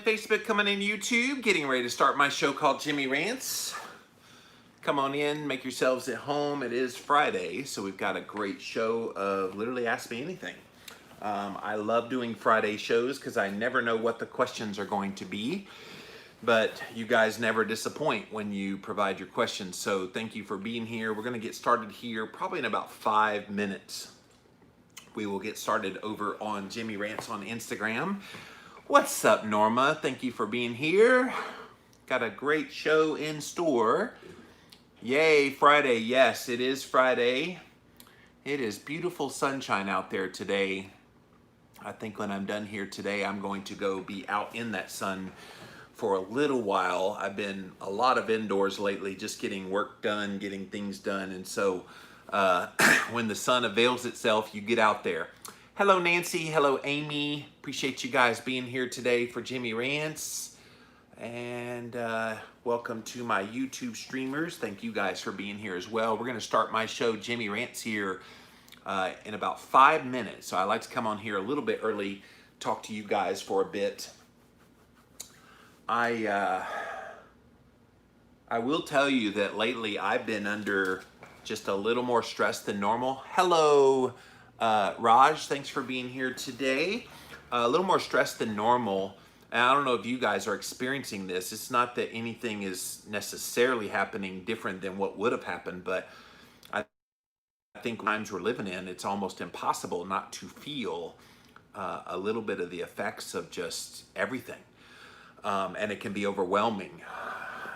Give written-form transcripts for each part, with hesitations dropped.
Facebook, coming in YouTube, getting ready to start my show called Jimmy Rants. Come on in, make yourselves at home. It is Friday, so we've got a great show of literally Ask Me Anything. I love doing Friday shows because I never know what the questions are going to be, but you guys never disappoint when you provide your questions. So thank you for being here. We're going to get started here probably in about 5 minutes. We will get started over on Jimmy Rants on Instagram. What's up, Norma? Thank you for being here. Got a great show in store. Yay, Friday. Yes, it is Friday. It is beautiful sunshine out there today. I think when I'm done here today, I'm going to go be out in that sun for a little while. I've been a lot of indoors lately, just getting work done, getting things done. And so when the sun avails itself, you get out there. Hello, Nancy. Hello, Amy. Appreciate you guys being here today for Jimmy Rants. And welcome to my YouTube streamers. Thank you guys for being here as well. We're going to start my show, Jimmy Rants, here in about 5 minutes. So I like to come on here a little bit early, talk to you guys for a bit. I will tell you that lately I've been under just a little more stress than normal. Hello, Raj, thanks for being here today. A little more stress than normal. And I don't know if you guys are experiencing this. It's not that anything is necessarily happening different than what would have happened, but I think the times we're living in, it's almost impossible not to feel a little bit of the effects of just everything. And it can be overwhelming.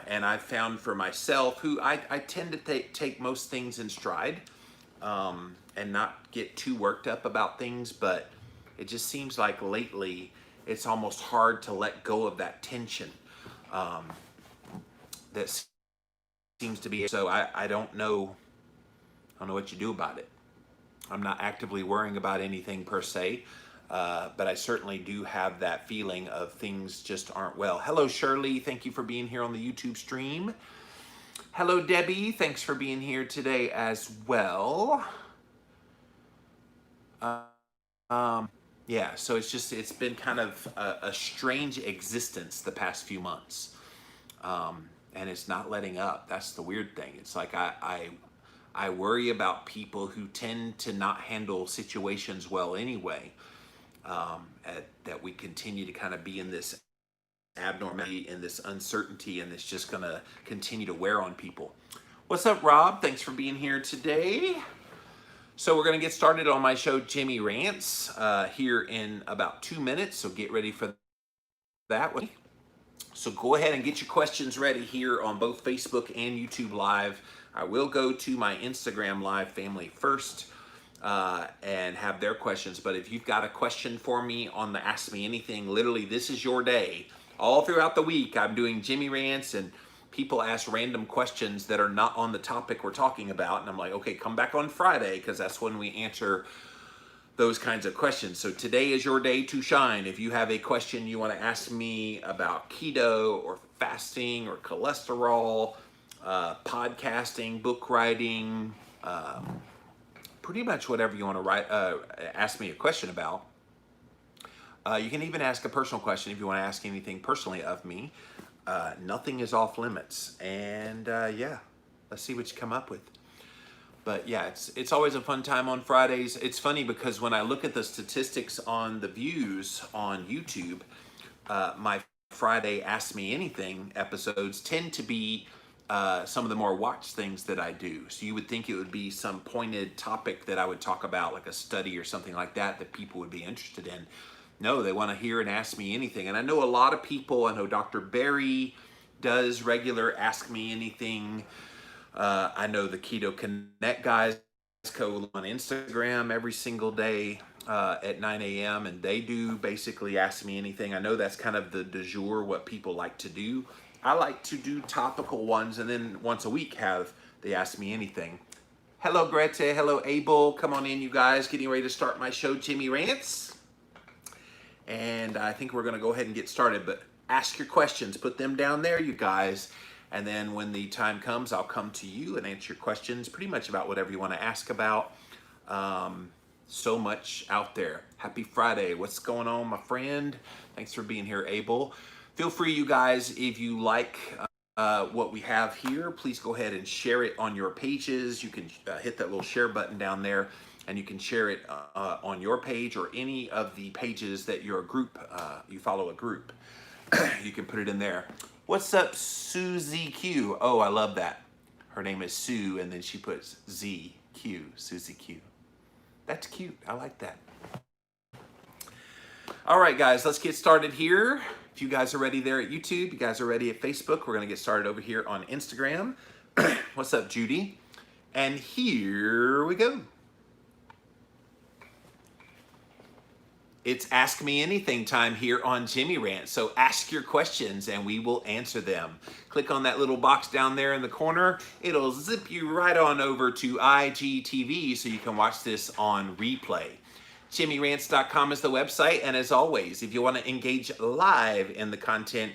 And I've found for myself, who I tend to take most things in stride, and not get too worked up about things, but it just seems like lately it's almost hard to let go of that tension that seems to be. So I don't know what you do about it. I'm not actively worrying about anything per se, but I certainly do have that feeling of things just aren't well. Hello, Shirley. Thank you for being here on the YouTube stream. Hello, Debbie. Thanks for being here today as well. Yeah, so it's been kind of a strange existence the past few months. And it's not letting up. That's the weird thing. It's like I worry about people who tend to not handle situations well anyway. That we continue to kind of be in this abnormality and this uncertainty, and it's just going to continue to wear on people. What's up, Rob? Thanks for being here today. So we're going to get started on my show, Jimmy Rants, here in about 2 minutes. So get ready for that. So go ahead and get your questions ready here on both Facebook and YouTube Live. I will go to my Instagram Live family first and have their questions. But if you've got a question for me on the Ask Me Anything, literally this is your day. All throughout the week, I'm doing Jimmy Rants, and people ask random questions that are not on the topic we're talking about. And I'm like, okay, come back on Friday, because that's when we answer those kinds of questions. So today is your day to shine. If you have a question you want to ask me about keto or fasting or cholesterol, podcasting, book writing, pretty much whatever you want to ask me a question about. You can even ask a personal question if you want to ask anything personally of me. Nothing is off limits. And yeah, let's see what you come up with. But yeah, it's always a fun time on Fridays. It's funny because when I look at the statistics on the views on YouTube, my Friday Ask Me Anything episodes tend to be some of the more watched things that I do. So you would think it would be some pointed topic that I would talk about, like a study or something like that people would be interested in. No, they want to hear and ask me anything. And I know a lot of people, I know Dr. Barry does regular Ask Me Anything. I know the Keto Connect guys go on Instagram every single day at 9 a.m. and they do basically Ask Me Anything. I know that's kind of the du jour, what people like to do. I like to do topical ones, and then once a week have the Ask Me Anything. Hello, Greta. Hello, Abel. Come on in, you guys. Getting ready to start my show, Jimmy Rants. And I think we're going to go ahead and get started, but ask your questions. Put them down there, you guys. And then when the time comes, I'll come to you and answer your questions pretty much about whatever you want to ask about. So much out there. Happy Friday. What's going on, my friend? Thanks for being here, Abel. Feel free, you guys, if you like what we have here, please go ahead and share it on your pages. You can hit that little share button down there, and you can share it on your page or any of the pages that your group, you follow a group. You can put it in there. What's up, Susie Q? Oh, I love that. Her name is Sue, and then she puts ZQ, Susie Q. That's cute. I like that. All right, guys, let's get started here. If you guys are ready there at YouTube, you guys are ready at Facebook, we're going to get started over here on Instagram. What's up, Judy? And here we go. It's Ask Me Anything time here on Jimmy Rant. So ask your questions and we will answer them. Click on that little box down there in the corner. It'll zip you right on over to IGTV so you can watch this on replay. JimmyRants.com is the website. And as always, if you want to engage live in the content,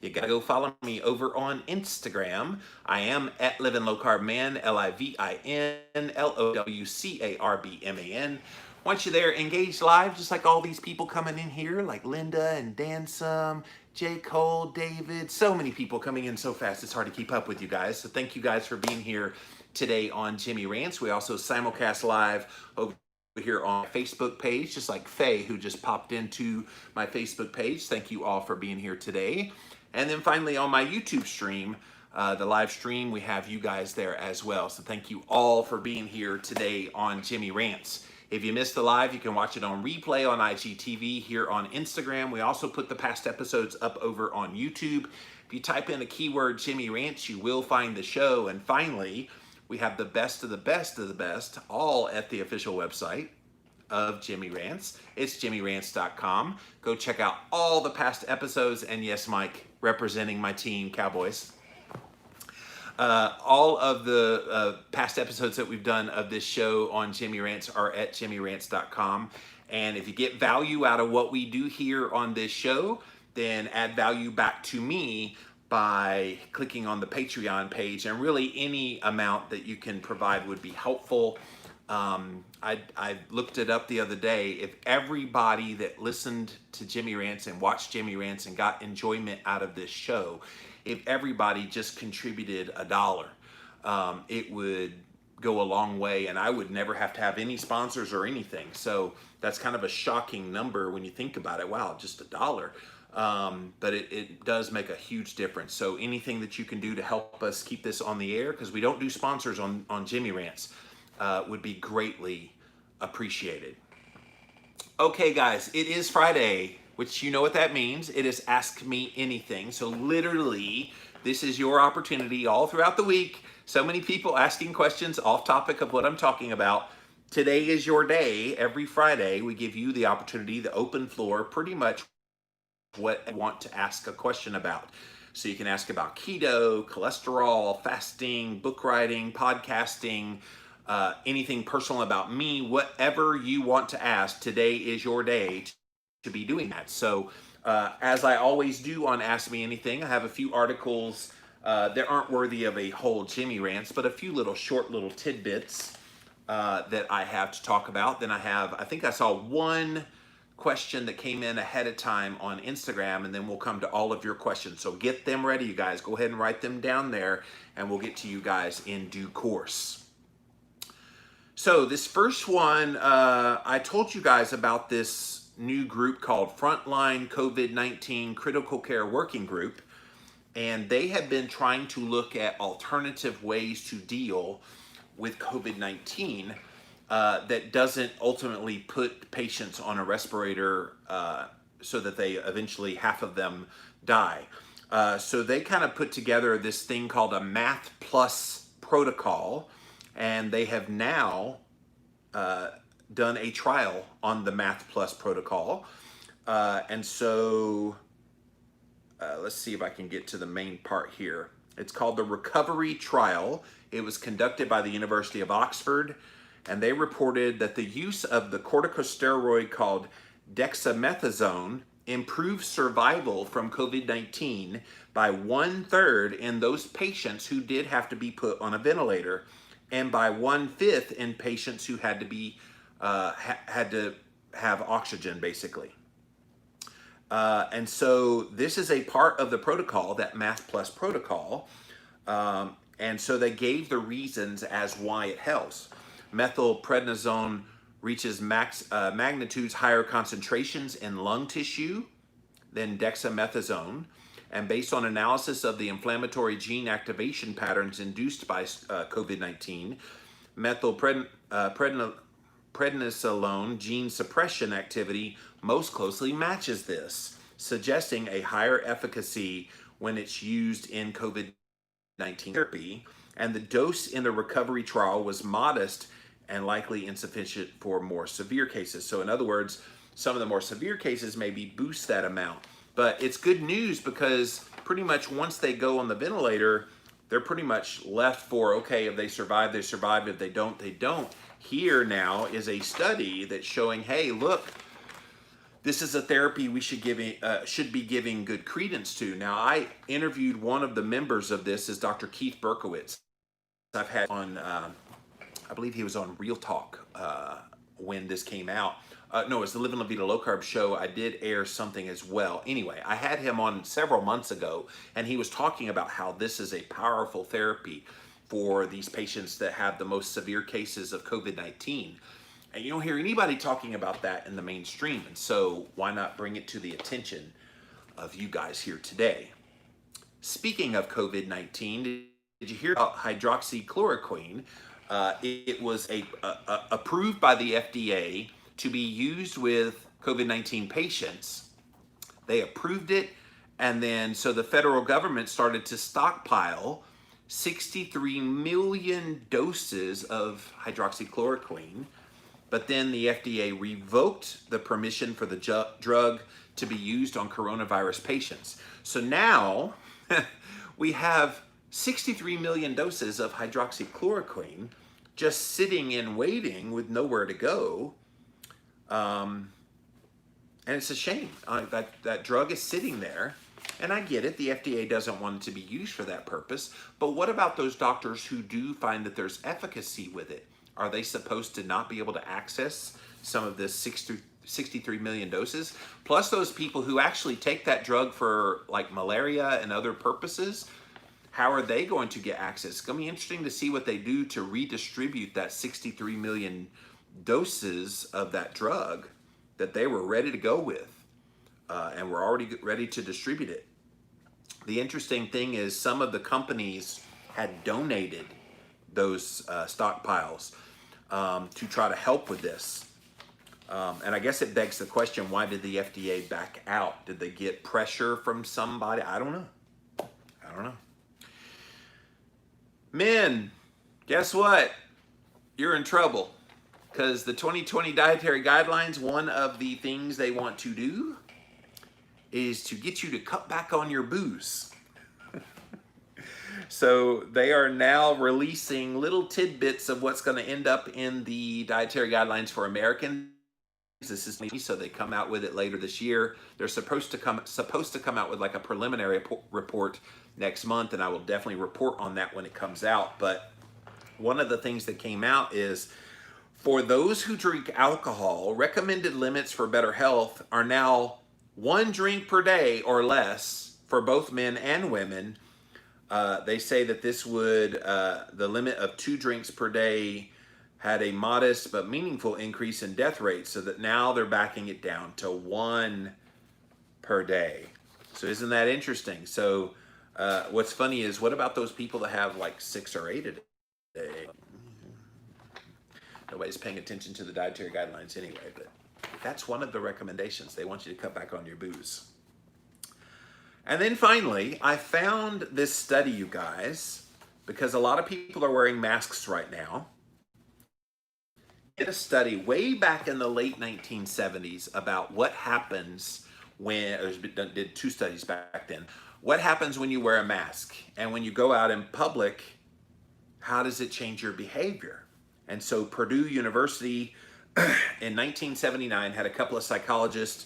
you gotta go follow me over on Instagram. I am at Living Low Carb Man, LIVINLOWCARBMAN. Once you're there, engage live, just like all these people coming in here, like Linda and Dansum, J. Cole, David, so many people coming in so fast, it's hard to keep up with you guys. So thank you guys for being here today on Jimmy Rants. We also simulcast live over here on my Facebook page, just like Faye, who just popped into my Facebook page. Thank you all for being here today. And then finally on my YouTube stream, the live stream, we have you guys there as well. So thank you all for being here today on Jimmy Rants. If you missed the live, you can watch it on replay on IGTV here on Instagram. We also put the past episodes up over on YouTube. If you type in a keyword Jimmy Rants, you will find the show. And finally, we have the best of the best of the best, all at the official website of Jimmy Rants. It's JimmyRants.com. Go check out all the past episodes. And yes, Mike, representing my team, Cowboys. All of the past episodes that we've done of this show on Jimmy Rants are at JimmyRants.com. And if you get value out of what we do here on this show, then add value back to me by clicking on the Patreon page. And really any amount that you can provide would be helpful. I looked it up the other day. If everybody that listened to Jimmy Rants and watched Jimmy Rants and got enjoyment out of this show, if everybody just contributed $1, it would go a long way, and I would never have to have any sponsors or anything. So that's kind of a shocking number when you think about it. Wow, just $1. But it does make a huge difference. So anything that you can do to help us keep this on the air, because we don't do sponsors on Jimmy Rants, would be greatly appreciated. Okay, guys, it is Friday, which you know what that means. It is Ask Me Anything. So literally, this is your opportunity all throughout the week. So many people asking questions off topic of what I'm talking about. Today is your day. Every Friday, we give you the opportunity, the open floor, pretty much what you want to ask a question about. So you can ask about keto, cholesterol, fasting, book writing, podcasting, anything personal about me, whatever you want to ask. Today is your day to be doing that. So as I always do on Ask Me Anything, I have a few articles that aren't worthy of a whole Jimmy Rants, but a few short little tidbits that I have to talk about. Then I think I saw one question that came in ahead of time on Instagram, and then we'll come to all of your questions. So get them ready, you guys. Go ahead and write them down there, and we'll get to you guys in due course. So this first one, I told you guys about this new group called Frontline COVID-19 Critical Care Working Group, and they have been trying to look at alternative ways to deal with COVID-19 that doesn't ultimately put patients on a respirator so that they eventually, half of them, die. So they kind of put together this thing called a Math Plus protocol, and they have now done a trial on the Math Plus protocol. And so let's see if I can get to the main part here. It's called the Recovery Trial. It was conducted by the University of Oxford, and they reported that the use of the corticosteroid called dexamethasone improved survival from COVID-19 by 1/3 in those patients who did have to be put on a ventilator, and by 1/5 in patients who had to be had to have oxygen basically. And so this is a part of the protocol, that Math Plus protocol. And so they gave the reasons as why it helps. Methylprednisone reaches magnitudes higher concentrations in lung tissue than dexamethasone. And based on analysis of the inflammatory gene activation patterns induced by COVID-19, methylprednisolone gene suppression activity most closely matches this, suggesting a higher efficacy when it's used in COVID-19 therapy. And the dose in the recovery trial was modest and likely insufficient for more severe cases. So in other words, some of the more severe cases maybe boost that amount. But it's good news because pretty much once they go on the ventilator, they're pretty much left for, okay, if they survive, they survive. If they don't, they don't. Here now is a study that's showing, hey, look, this is a therapy we should be giving good credence to. Now, I interviewed one of the members of this, is Dr. Keith Berkowitz. I've had on, I believe he was on Real Talk when this came out. No, it was the Living La Vida Low Carb show. I did air something as well. Anyway, I had him on several months ago, and he was talking about how this is a powerful therapy for these patients that have the most severe cases of COVID-19. And you don't hear anybody talking about that in the mainstream. And so why not bring it to the attention of you guys here today? Speaking of COVID-19, did you hear about hydroxychloroquine? It was approved by the FDA to be used with COVID-19 patients. They approved it, and then so the federal government started to stockpile 63 million doses of hydroxychloroquine, but then the FDA revoked the permission for the drug to be used on coronavirus patients. So now we have 63 million doses of hydroxychloroquine just sitting and waiting with nowhere to go. And it's a shame that drug is sitting there. And I get it, the FDA doesn't want it to be used for that purpose. But what about those doctors who do find that there's efficacy with it? Are they supposed to not be able to access some of this 63 million doses? Plus those people who actually take that drug for like malaria and other purposes, how are they going to get access? It's going to be interesting to see what they do to redistribute that 63 million doses of that drug that they were ready to go with, and were already ready to distribute it. The interesting thing is some of the companies had donated those stockpiles to try to help with this. And I guess it begs the question, why did the FDA back out? Did they get pressure from somebody? I don't know. Men, guess what? You're in trouble. Because the 2020 dietary guidelines, one of the things they want to do is to get you to cut back on your booze. So they are now releasing little tidbits of what's going to end up in the dietary guidelines for Americans. This is me, so they come out with it later this year. They're supposed to come out with like a preliminary report next month, and I will definitely report on that when it comes out. But one of the things that came out is, for those who drink alcohol, recommended limits for better health are now 1 drink per day or less for both men and women. They say that this would, the limit of 2 drinks per day had a modest but meaningful increase in death rates, so that now they're backing it down to 1 per day. So isn't that interesting? So what's funny is, what about those people that have like 6 or 8 a day? Nobody's paying attention to the dietary guidelines anyway, but that's one of the recommendations. They want you to cut back on your booze. And then finally, I found this study, you guys, because a lot of people are wearing masks right now. Did a study way back in the late 1970s about what happens when, did 2 studies back then. What happens when you wear a mask? And when you go out in public, how does it change your behavior? And so Purdue University in 1979 had a couple of psychologists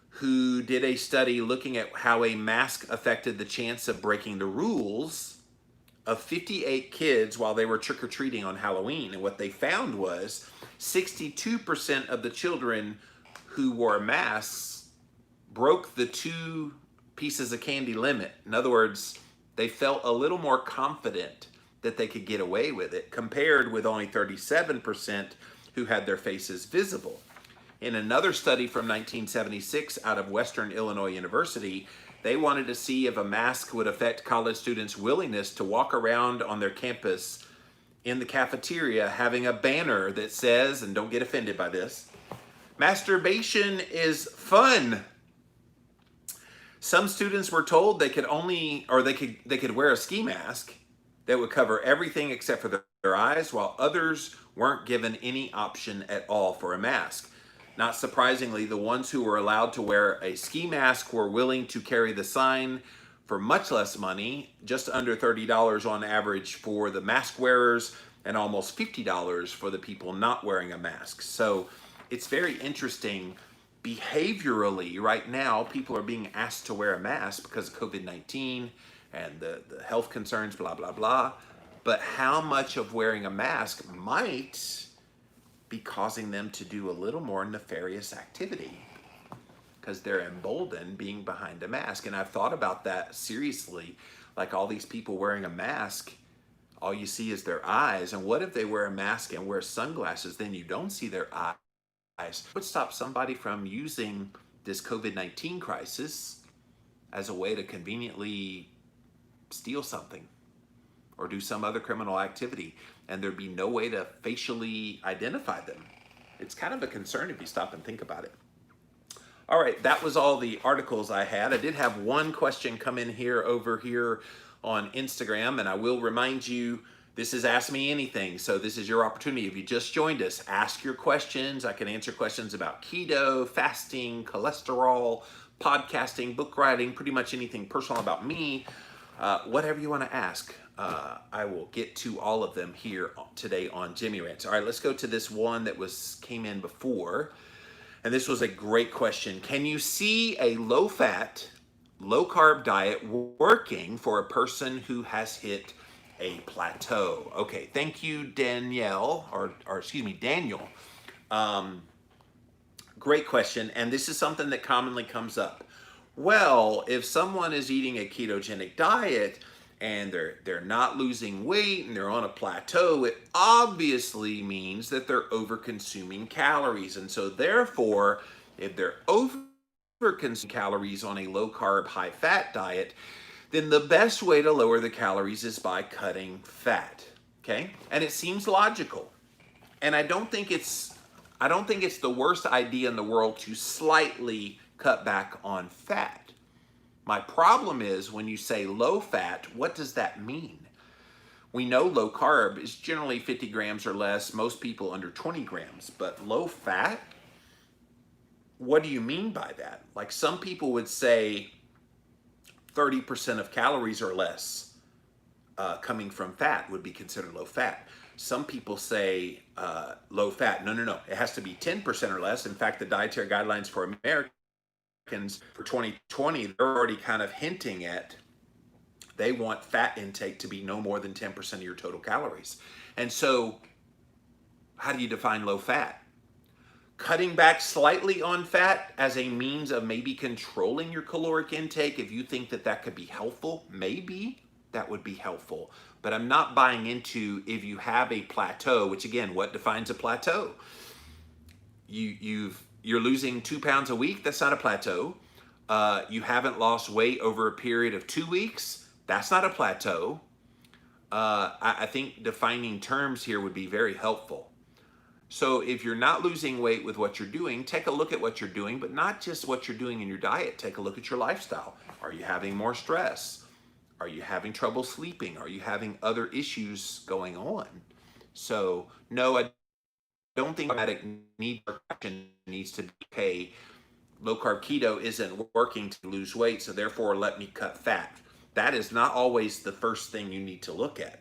who did a study looking at how a mask affected the chance of breaking the rules of 58 kids while they were trick-or-treating on Halloween. And what they found was 62% of the children who wore masks broke the 2 pieces of candy limit. In other words, they felt a little more confident that they could get away with it, compared with only 37% who had their faces visible. In another study from 1976 out of Western Illinois University, they wanted to see if a mask would affect college students' willingness to walk around on their campus in the cafeteria having a banner that says, and don't get offended by this, "Masturbation is fun." Some students were told they could wear a ski mask that would cover everything except for their eyes, while others weren't given any option at all for a mask. Not surprisingly, the ones who were allowed to wear a ski mask were willing to carry the sign for much less money, just under $30 on average for the mask wearers and almost $50 for the people not wearing a mask. So it's very interesting. Behaviorally, right now, people are being asked to wear a mask because of COVID-19 and the health concerns, blah, blah, blah. But how much of wearing a mask might be causing them to do a little more nefarious activity because they're emboldened being behind a mask? And I've thought about that seriously. Like, all these people wearing a mask, all you see is their eyes. And what if they wear a mask and wear sunglasses? Then you don't see their eyes. It would stop somebody from using this COVID-19 crisis as a way to conveniently steal something or do some other criminal activity, and there'd be no way to facially identify them. It's kind of a concern if you stop and think about it. All right, that was all the articles I had. I did have one question come in here over here on Instagram, and I will remind you, this is Ask Me Anything, so this is your opportunity. If you just joined us, ask your questions. I can answer questions about keto, fasting, cholesterol, podcasting, book writing, pretty much anything personal about me. Whatever you want to ask, I will get to all of them here today on Jimmy Rants. All right, let's go to this one that came in before. And this was a great question. Can you see a low-fat, low-carb diet working for a person who has hit a plateau? Okay, thank you, Danielle, or excuse me, Daniel. Great question, and this is something that commonly comes up. Well, if someone is eating a ketogenic diet and they're not losing weight and they're on a plateau, it obviously means that they're over-consuming calories. And so therefore, if they're over-consuming calories on a low-carb, high-fat diet, then the best way to lower the calories is by cutting fat, okay? And it seems logical. And I don't think it's the worst idea in the world to slightly cut back on fat. My problem is when you say low fat, what does that mean? We know low carb is generally 50 grams or less, most people under 20 grams, but low fat? What do you mean by that? Like, some people would say 30% of calories or less coming from fat would be considered low fat. Some people say low fat. No. It has to be 10% or less. In fact, the dietary guidelines for Americans for 2020, they're already kind of hinting at they want fat intake to be no more than 10% of your total calories. And so how do you define low fat? Cutting back slightly on fat as a means of maybe controlling your caloric intake, if you think that that could be helpful, maybe that would be helpful. But I'm not buying into, if you have a plateau, which again, what defines a plateau? You're losing 2 pounds a week, that's not a plateau. You haven't lost weight over a period of 2 weeks, that's not a plateau. I think defining terms here would be very helpful. So if you're not losing weight with what you're doing, take a look at what you're doing, but not just what you're doing in your diet. Take a look at your lifestyle. Are you having more stress? Are you having trouble sleeping? Are you having other issues going on? So no, I don't think automatic needs to be, okay, low carb keto isn't working to lose weight, so therefore let me cut fat. That is not always the first thing you need to look at.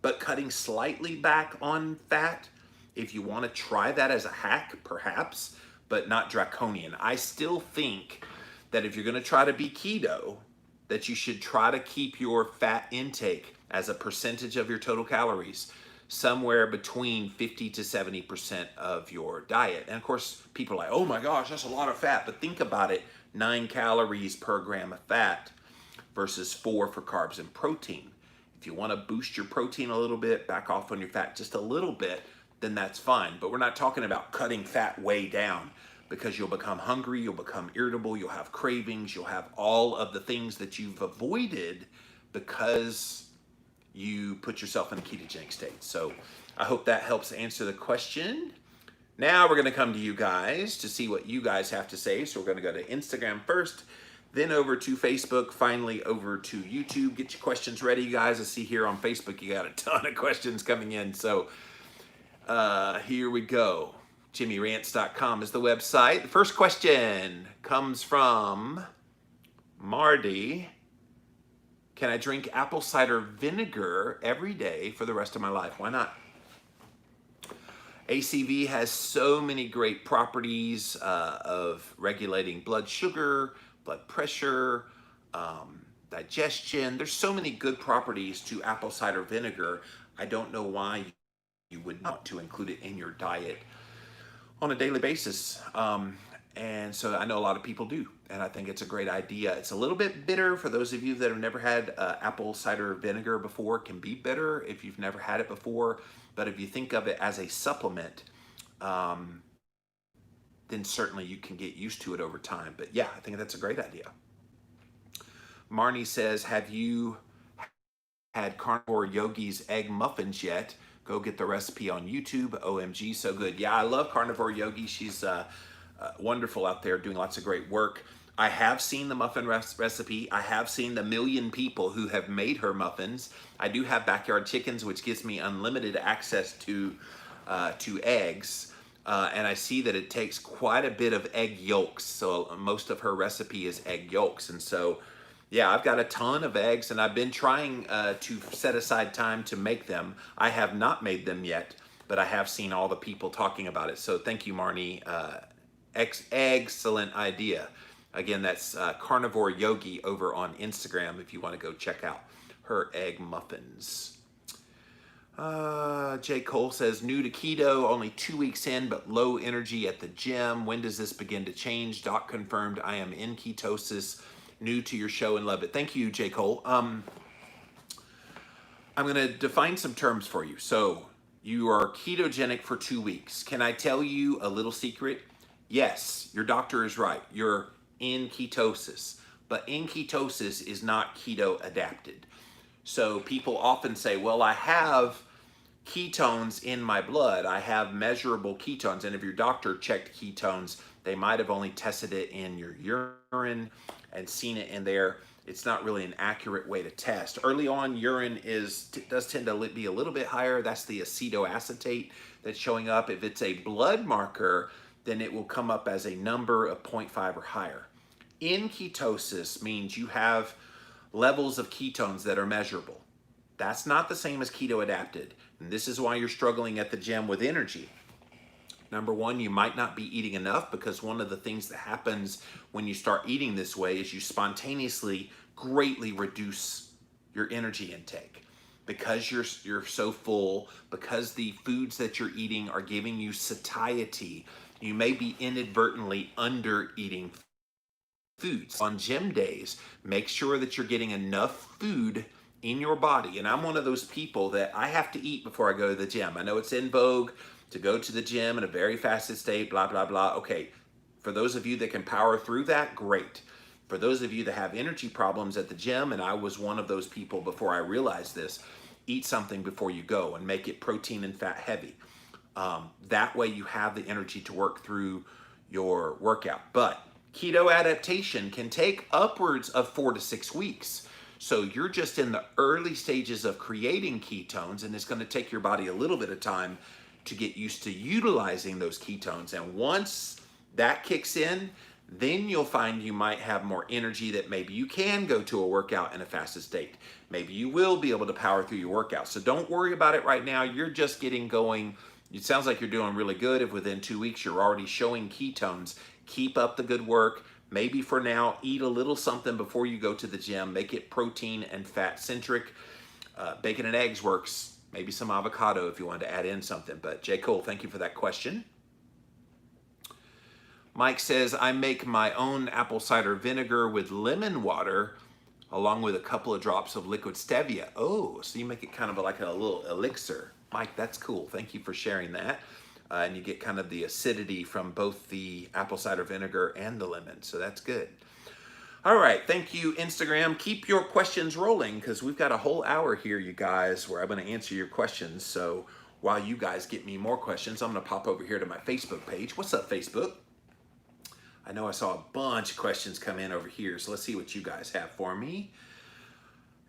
But cutting slightly back on fat, if you want to try that as a hack, perhaps, but not draconian. I still think that if you're going to try to be keto, that you should try to keep your fat intake as a percentage of your total calories somewhere between 50 to 70% of your diet. And of course, people are like, oh my gosh, that's a lot of fat. But think about it, 9 calories per gram of fat versus 4 for carbs and protein. If you want to boost your protein a little bit, back off on your fat just a little bit, then that's fine. But we're not talking about cutting fat way down, because you'll become hungry, you'll become irritable, you'll have cravings, you'll have all of the things that you've avoided because you put yourself in a ketogenic state. So I hope that helps answer the question. Now we're gonna come to you guys to see what you guys have to say. So we're gonna go to Instagram first, then over to Facebook, finally over to YouTube. Get your questions ready, you guys. I see here on Facebook, you got a ton of questions coming in. So here we go. JimmyRants.com is the website. The first question comes from Marty. Can I drink apple cider vinegar every day for the rest of my life? Why not? ACV has so many great properties of regulating blood sugar, blood pressure, digestion. There's so many good properties to apple cider vinegar. I don't know why you would want to include it in your diet on a daily basis. And so I know a lot of people do, and I think it's a great idea. It's a little bit bitter for those of you that have never had apple cider vinegar before. It can be bitter if you've never had it before, but if you think of it as a supplement, then certainly you can get used to it over time. But yeah, I think that's a great idea. Marnie says, have you had Carnivore Yogi's egg muffins yet? Go get the recipe on YouTube. OMG, so good. Yeah, I love Carnivore Yogi. She's wonderful out there doing lots of great work. I have seen the muffin recipe. I have seen the million people who have made her muffins. I do have backyard chickens, which gives me unlimited access to eggs. And I see that it takes quite a bit of egg yolks. So most of her recipe is egg yolks. And so, yeah, I've got a ton of eggs, and I've been trying to set aside time to make them. I have not made them yet, but I have seen all the people talking about it. So thank you, Marnie. Excellent idea. Again, that's Carnivore Yogi over on Instagram if you want to go check out her egg muffins. J. Cole says, new to keto, only 2 weeks in, but low energy at the gym. When does this begin to change? Doc confirmed I am in ketosis. New to your show and love it. Thank you, J. Cole. I'm going to define some terms for you. So you are ketogenic for 2 weeks. Can I tell you a little secret? Yes, your doctor is right. You're in ketosis, but in ketosis is not keto adapted. So people often say, well, I have ketones in my blood. I have measurable ketones. And if your doctor checked ketones, they might have only tested it in your urine and seen it in there. It's not really an accurate way to test. Early on, urine does tend to be a little bit higher. That's the acetoacetate that's showing up. If it's a blood marker, then it will come up as a number of 0.5 or higher. In ketosis means you have levels of ketones that are measurable. That's not the same as keto adapted. And this is why you're struggling at the gym with energy. Number one, you might not be eating enough, because one of the things that happens when you start eating this way is you spontaneously greatly reduce your energy intake. Because you're so full, because the foods that you're eating are giving you satiety, you may be inadvertently under eating foods. On gym days, make sure that you're getting enough food in your body. And I'm one of those people that I have to eat before I go to the gym. I know it's in vogue to go to the gym in a very fasted state, blah, blah, blah. Okay, for those of you that can power through that, great. For those of you that have energy problems at the gym, and I was one of those people before I realized this, eat something before you go and make it protein and fat heavy. That way you have the energy to work through your workout. But keto adaptation can take upwards of 4 to 6 weeks. So you're just in the early stages of creating ketones, and it's going to take your body a little bit of time to get used to utilizing those ketones. And once that kicks in, then you'll find you might have more energy, that maybe you can go to a workout in a fasted state. Maybe you will be able to power through your workout. So don't worry about it right now. You're just getting going. It sounds like you're doing really good. If within 2 weeks you're already showing ketones, keep up the good work. maybe for now, eat a little something before you go to the gym. Make it protein and fat centric. Bacon and eggs works. Maybe some avocado if you wanted to add in something. But J. Cole, thank you for that question. Mike says, I make my own apple cider vinegar with lemon water along with a couple of drops of liquid stevia. Oh, so you make it kind of like a little elixir. Mike, that's cool. Thank you for sharing that. And you get kind of the acidity from both the apple cider vinegar and the lemon. So that's good. All right. Thank you, Instagram. Keep your questions rolling because we've got a whole hour here, you guys, where I'm going to answer your questions. So while you guys get me more questions, I'm going to pop over here to my Facebook page. What's up, Facebook? I know I saw a bunch of questions come in over here, so let's see what you guys have for me.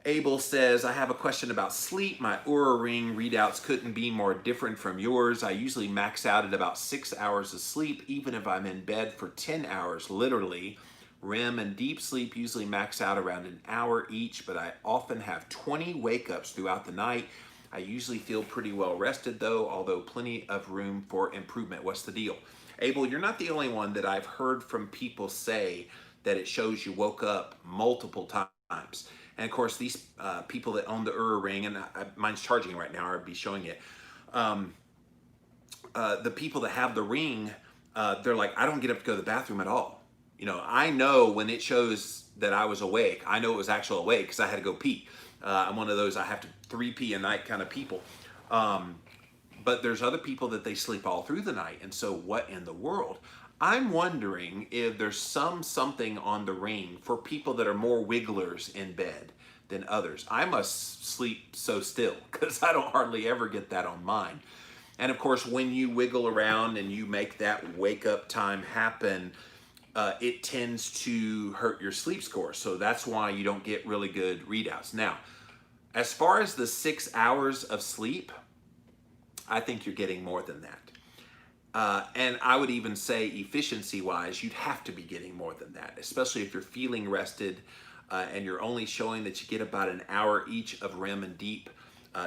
Abel says, I have a question about sleep. My Oura Ring readouts couldn't be more different from yours. I usually max out at about 6 hours of sleep, even if I'm in bed for 10 hours, literally. REM and deep sleep usually max out around an hour each, but I often have 20 wake-ups throughout the night. I usually feel pretty well rested though, although plenty of room for improvement. What's the deal? Abel, you're not the only one that I've heard from people say that it shows you woke up multiple times. And of course, these people that own the Oura Ring, and mine's charging right now, I'd be showing it. The people that have the ring, they're like, I don't get up to go to the bathroom at all. You know, I know when it shows that I was awake, I know it was actual awake because I had to go pee. I'm one of those, I have to 3 pee a night kind of people. But there's other people that they sleep all through the night. And so what in the world? I'm wondering if there's something on the ring for people that are more wigglers in bed than others. I must sleep so still because I don't hardly ever get that on mine. And of course, when you wiggle around and you make that wake up time happen, it tends to hurt your sleep score. So that's why you don't get really good readouts. Now, as far as the 6 hours of sleep, I think you're getting more than that. And I would even say efficiency-wise, you'd have to be getting more than that, especially if you're feeling rested and you're only showing that you get about an hour each of REM and deep.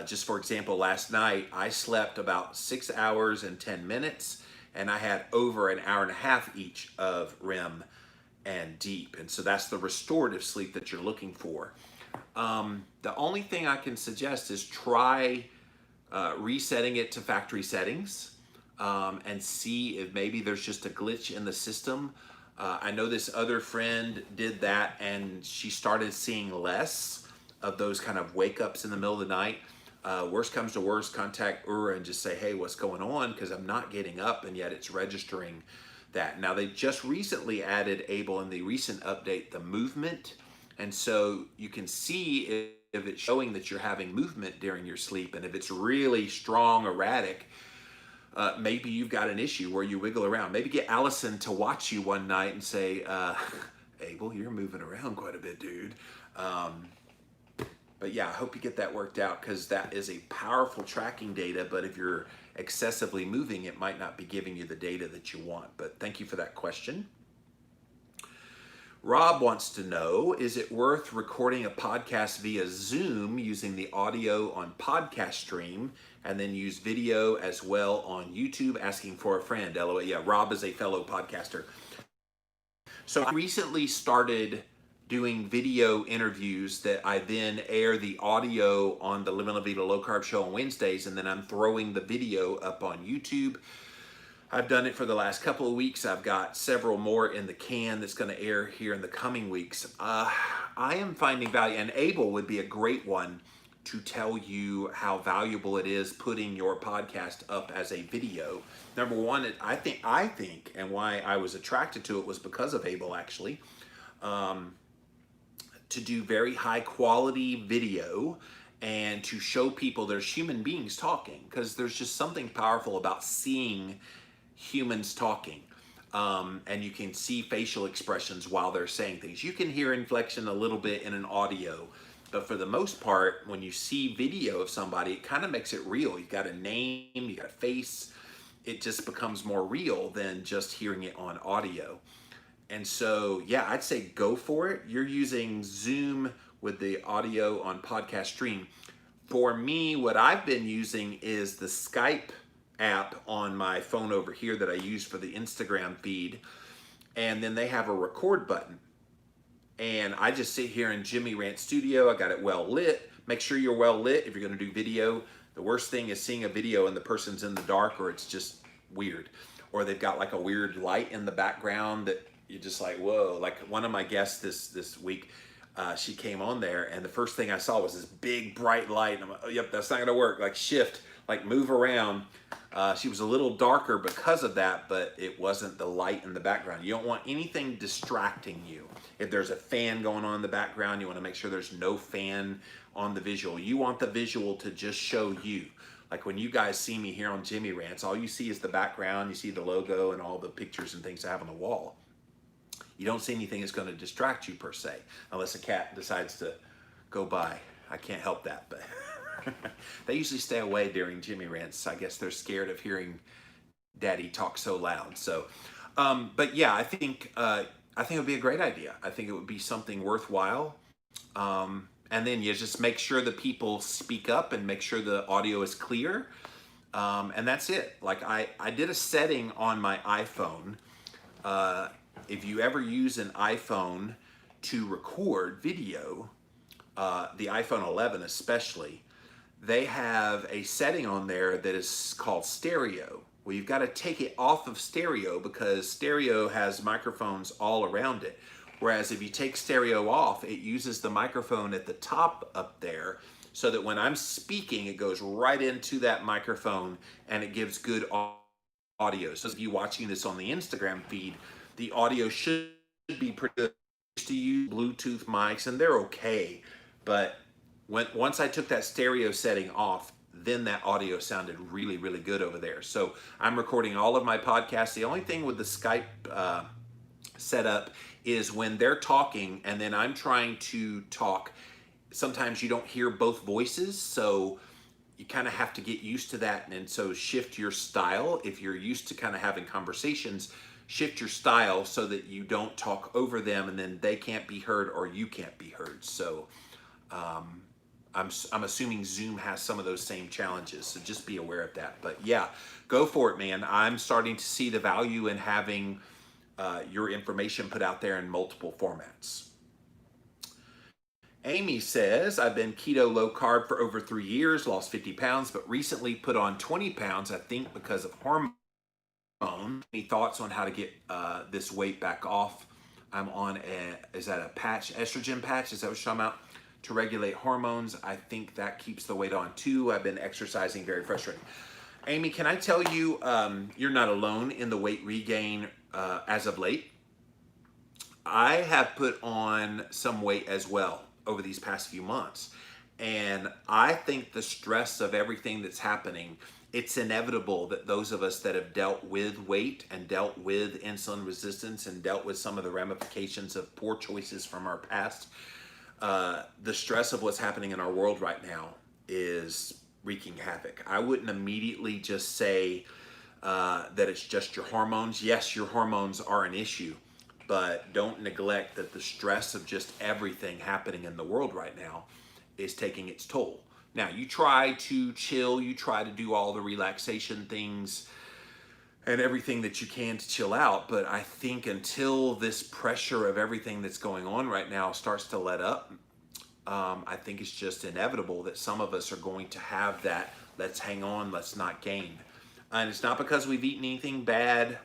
Just for example, last night, I slept about 6 hours and 10 minutes, and I had over an hour and a half each of REM and deep. And so that's the restorative sleep that you're looking for. The only thing I can suggest is try resetting it to factory settings and see if maybe there's just a glitch in the system. I know this other friend did that and she started seeing less of those kind of wake ups in the middle of the night. Worst comes to worst, contact Oura and just say, hey, what's going on? Because I'm not getting up and yet it's registering that. Now they just recently added, Abel, in the recent update, the movement. And so you can see if it's showing that you're having movement during your sleep, and if it's really strong, erratic, maybe you've got an issue where you wiggle around. Maybe get Allison to watch you one night and say, Abel, you're moving around quite a bit, dude. But yeah, I hope you get that worked out because that is a powerful tracking data, but if you're excessively moving, it might not be giving you the data that you want. But thank you for that question. Rob wants to know, is it worth recording a podcast via Zoom using the audio on podcast stream and then use video as well on YouTube? Asking for a friend. LOL. Yeah, Rob is a fellow podcaster. So I recently started doing video interviews that I then air the audio on the Living La Vida Low Carb show on Wednesdays, and then I'm throwing the video up on YouTube. I've done it for the last couple of weeks. I've got several more in the can that's going to air here in the coming weeks. I am finding value, and Abel would be a great one to tell you how valuable it is putting your podcast up as a video. Number one, I think, and why I was attracted to it was because of Abel, actually, to do very high quality video and to show people there's human beings talking, because there's just something powerful about seeing humans talking, and you can see facial expressions while they're saying things. You can hear inflection a little bit in an audio, but for the most part, when you see video of somebody, it kind of makes it real. You got a name, you got a face. It just becomes more real than just hearing it on audio. And so, yeah, I'd say go for it. You're using Zoom with the audio on podcast stream. For me, what I've been using is the Skype app on my phone over here that I use for the Instagram feed. and then they have a record button. And I just sit here in Jimmy Rant Studio. I got it well lit. Make sure you're well lit if you're going to do video. The worst thing is seeing a video and the person's in the dark, or it's just weird. Or they've got like a weird light in the background that you're just like, whoa. Like one of my guests this week, she came on there, and the first thing I saw was this big bright light. And I'm like, oh, yep, that's not going to work. Like shift, like move around. She was a little darker because of that, but it wasn't the light in the background. You don't want anything distracting you. If there's a fan going on in the background, you want to make sure there's no fan on the visual. You want the visual to just show you. Like when you guys see me here on Jimmy Rants, all you see is the background. You see the logo and all the pictures and things I have on the wall. You don't see anything that's going to distract you per se, unless a cat decides to go by. I can't help that, but they usually stay away during Jimmy Rants. I guess they're scared of hearing Daddy talk so loud. So, but yeah, I think it would be a great idea. I think it would be something worthwhile. And then you just make sure the people speak up and make sure the audio is clear. And that's it. Like I did a setting on my iPhone. If you ever use an iPhone to record video, the iPhone 11 especially, they have a setting on there that is called stereo. Well, you've got to take it off of stereo because stereo has microphones all around it. Whereas if you take stereo off, it uses the microphone at the top up there so that when I'm speaking, it goes right into that microphone and it gives good audio. So if you're watching this on the Instagram feed, the audio should be pretty good. I used to use Bluetooth mics and they're okay, but once I took that stereo setting off, then that audio sounded really, really good over there. So I'm recording all of my podcasts. The only thing with the Skype setup is when they're talking and then I'm trying to talk, sometimes you don't hear both voices, so you kind of have to get used to that. And so shift your style. If you're used to kind of having conversations, shift your style so that you don't talk over them and then they can't be heard or you can't be heard. So I'm assuming Zoom has some of those same challenges, so just be aware of that. But yeah, go for it, man. I'm starting to see the value in having your information put out there in multiple formats. Amy says, I've been keto low carb for over 3 years, lost 50 pounds, but recently put on 20 pounds, I think because of hormone. Any thoughts on how to get this weight back off? I'm on is that a patch, estrogen patch? Is that what you're talking about? To regulate hormones. I think that keeps the weight on too. I've been exercising, very frustrating. Amy, can I tell you, you're not alone in the weight regain as of late. I have put on some weight as well over these past few months. And I think the stress of everything that's happening, it's inevitable that those of us that have dealt with weight and dealt with insulin resistance and dealt with some of the ramifications of poor choices from our past, the stress of what's happening in our world right now is wreaking havoc. I wouldn't immediately just say that it's just your hormones. Yes, your hormones are an issue, but don't neglect that the stress of just everything happening in the world right now is taking its toll. Now, you try to chill, you try to do all the relaxation things and everything that you can to chill out, but I think until this pressure of everything that's going on right now starts to let up, I think it's just inevitable that some of us are going to have that, let's hang on, let's not gain. And it's not because we've eaten anything bad.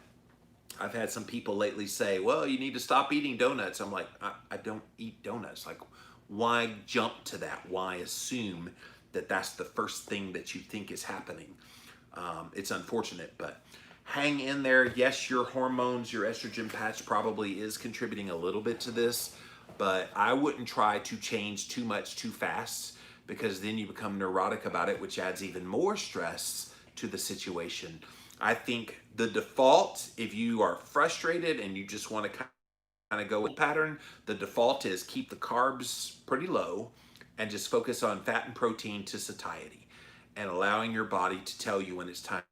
I've had some people lately say, well, you need to stop eating donuts. I'm like, I don't eat donuts. Like, why jump to that? Why assume that that's the first thing that you think is happening? It's unfortunate, but hang in there. Yes, your hormones, your estrogen patch probably is contributing a little bit to this, but I wouldn't try to change too much too fast because then you become neurotic about it, which adds even more stress to the situation. I think the default, if you are frustrated and you just want to kind of go with pattern, the default is keep the carbs pretty low and just focus on fat and protein to satiety and allowing your body to tell you when it's time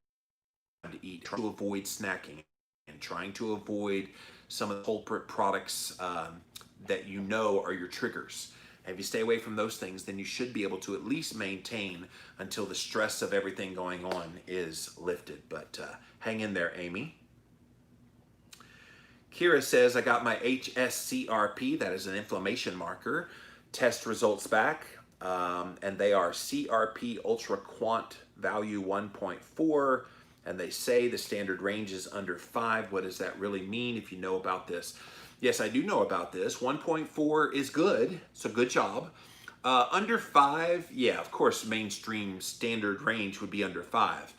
to eat. Trying to avoid snacking and trying to avoid some of the culprit products that you know are your triggers. And if you stay away from those things, then you should be able to at least maintain until the stress of everything going on is lifted. But hang in there, Amy. Kira says, I got my HSCRP, that is an inflammation marker, test results back, and they are CRP ultra quant value 1.4, and they say the standard range is under 5. What does that really mean if you know about this? Yes, I do know about this. 1.4 is good, so good job. Under 5, yeah, of course, mainstream standard range would be under 5.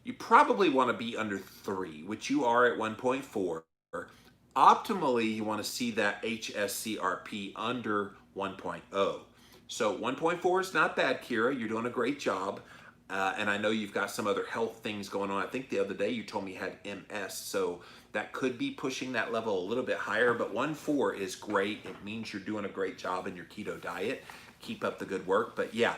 You probably want to be under 3, which you are at 1.4. Optimally, you want to see that HSCRP under 1.0. So 1.4 is not bad, Kira. You're doing a great job. And I know you've got some other health things going on. I think the other day you told me you had MS. So that could be pushing that level a little bit higher. But 1.4 is great. It means you're doing a great job in your keto diet. Keep up the good work. But yeah,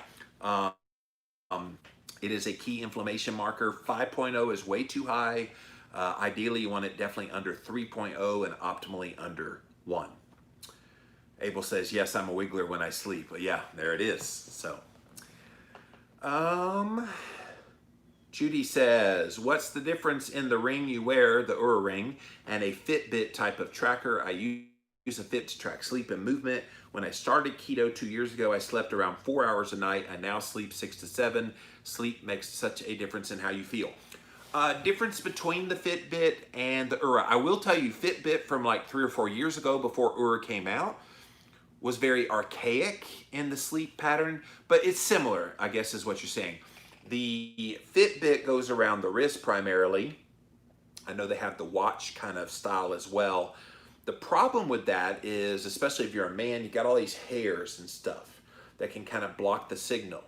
it is a key inflammation marker. 5.0 is way too high. Ideally, you want it definitely under 3.0 and optimally under 1. Abel says, yes, I'm a wiggler when I sleep. But yeah, there it is. So, Judy says, what's the difference in the ring you wear, the Oura ring, and a Fitbit type of tracker? I use a Fit to track sleep and movement. When I started keto 2 years ago, I slept around 4 hours a night. I now sleep 6 to 7. Sleep makes such a difference in how you feel. Difference between the Fitbit and the Oura. I will tell you, Fitbit from like 3 or 4 years ago before Oura came out was very archaic in the sleep pattern, but it's similar, I guess is what you're saying. The Fitbit goes around the wrist primarily. I know they have the watch kind of style as well. The problem with that is, especially if you're a man, you got all these hairs and stuff that can kind of block the signal.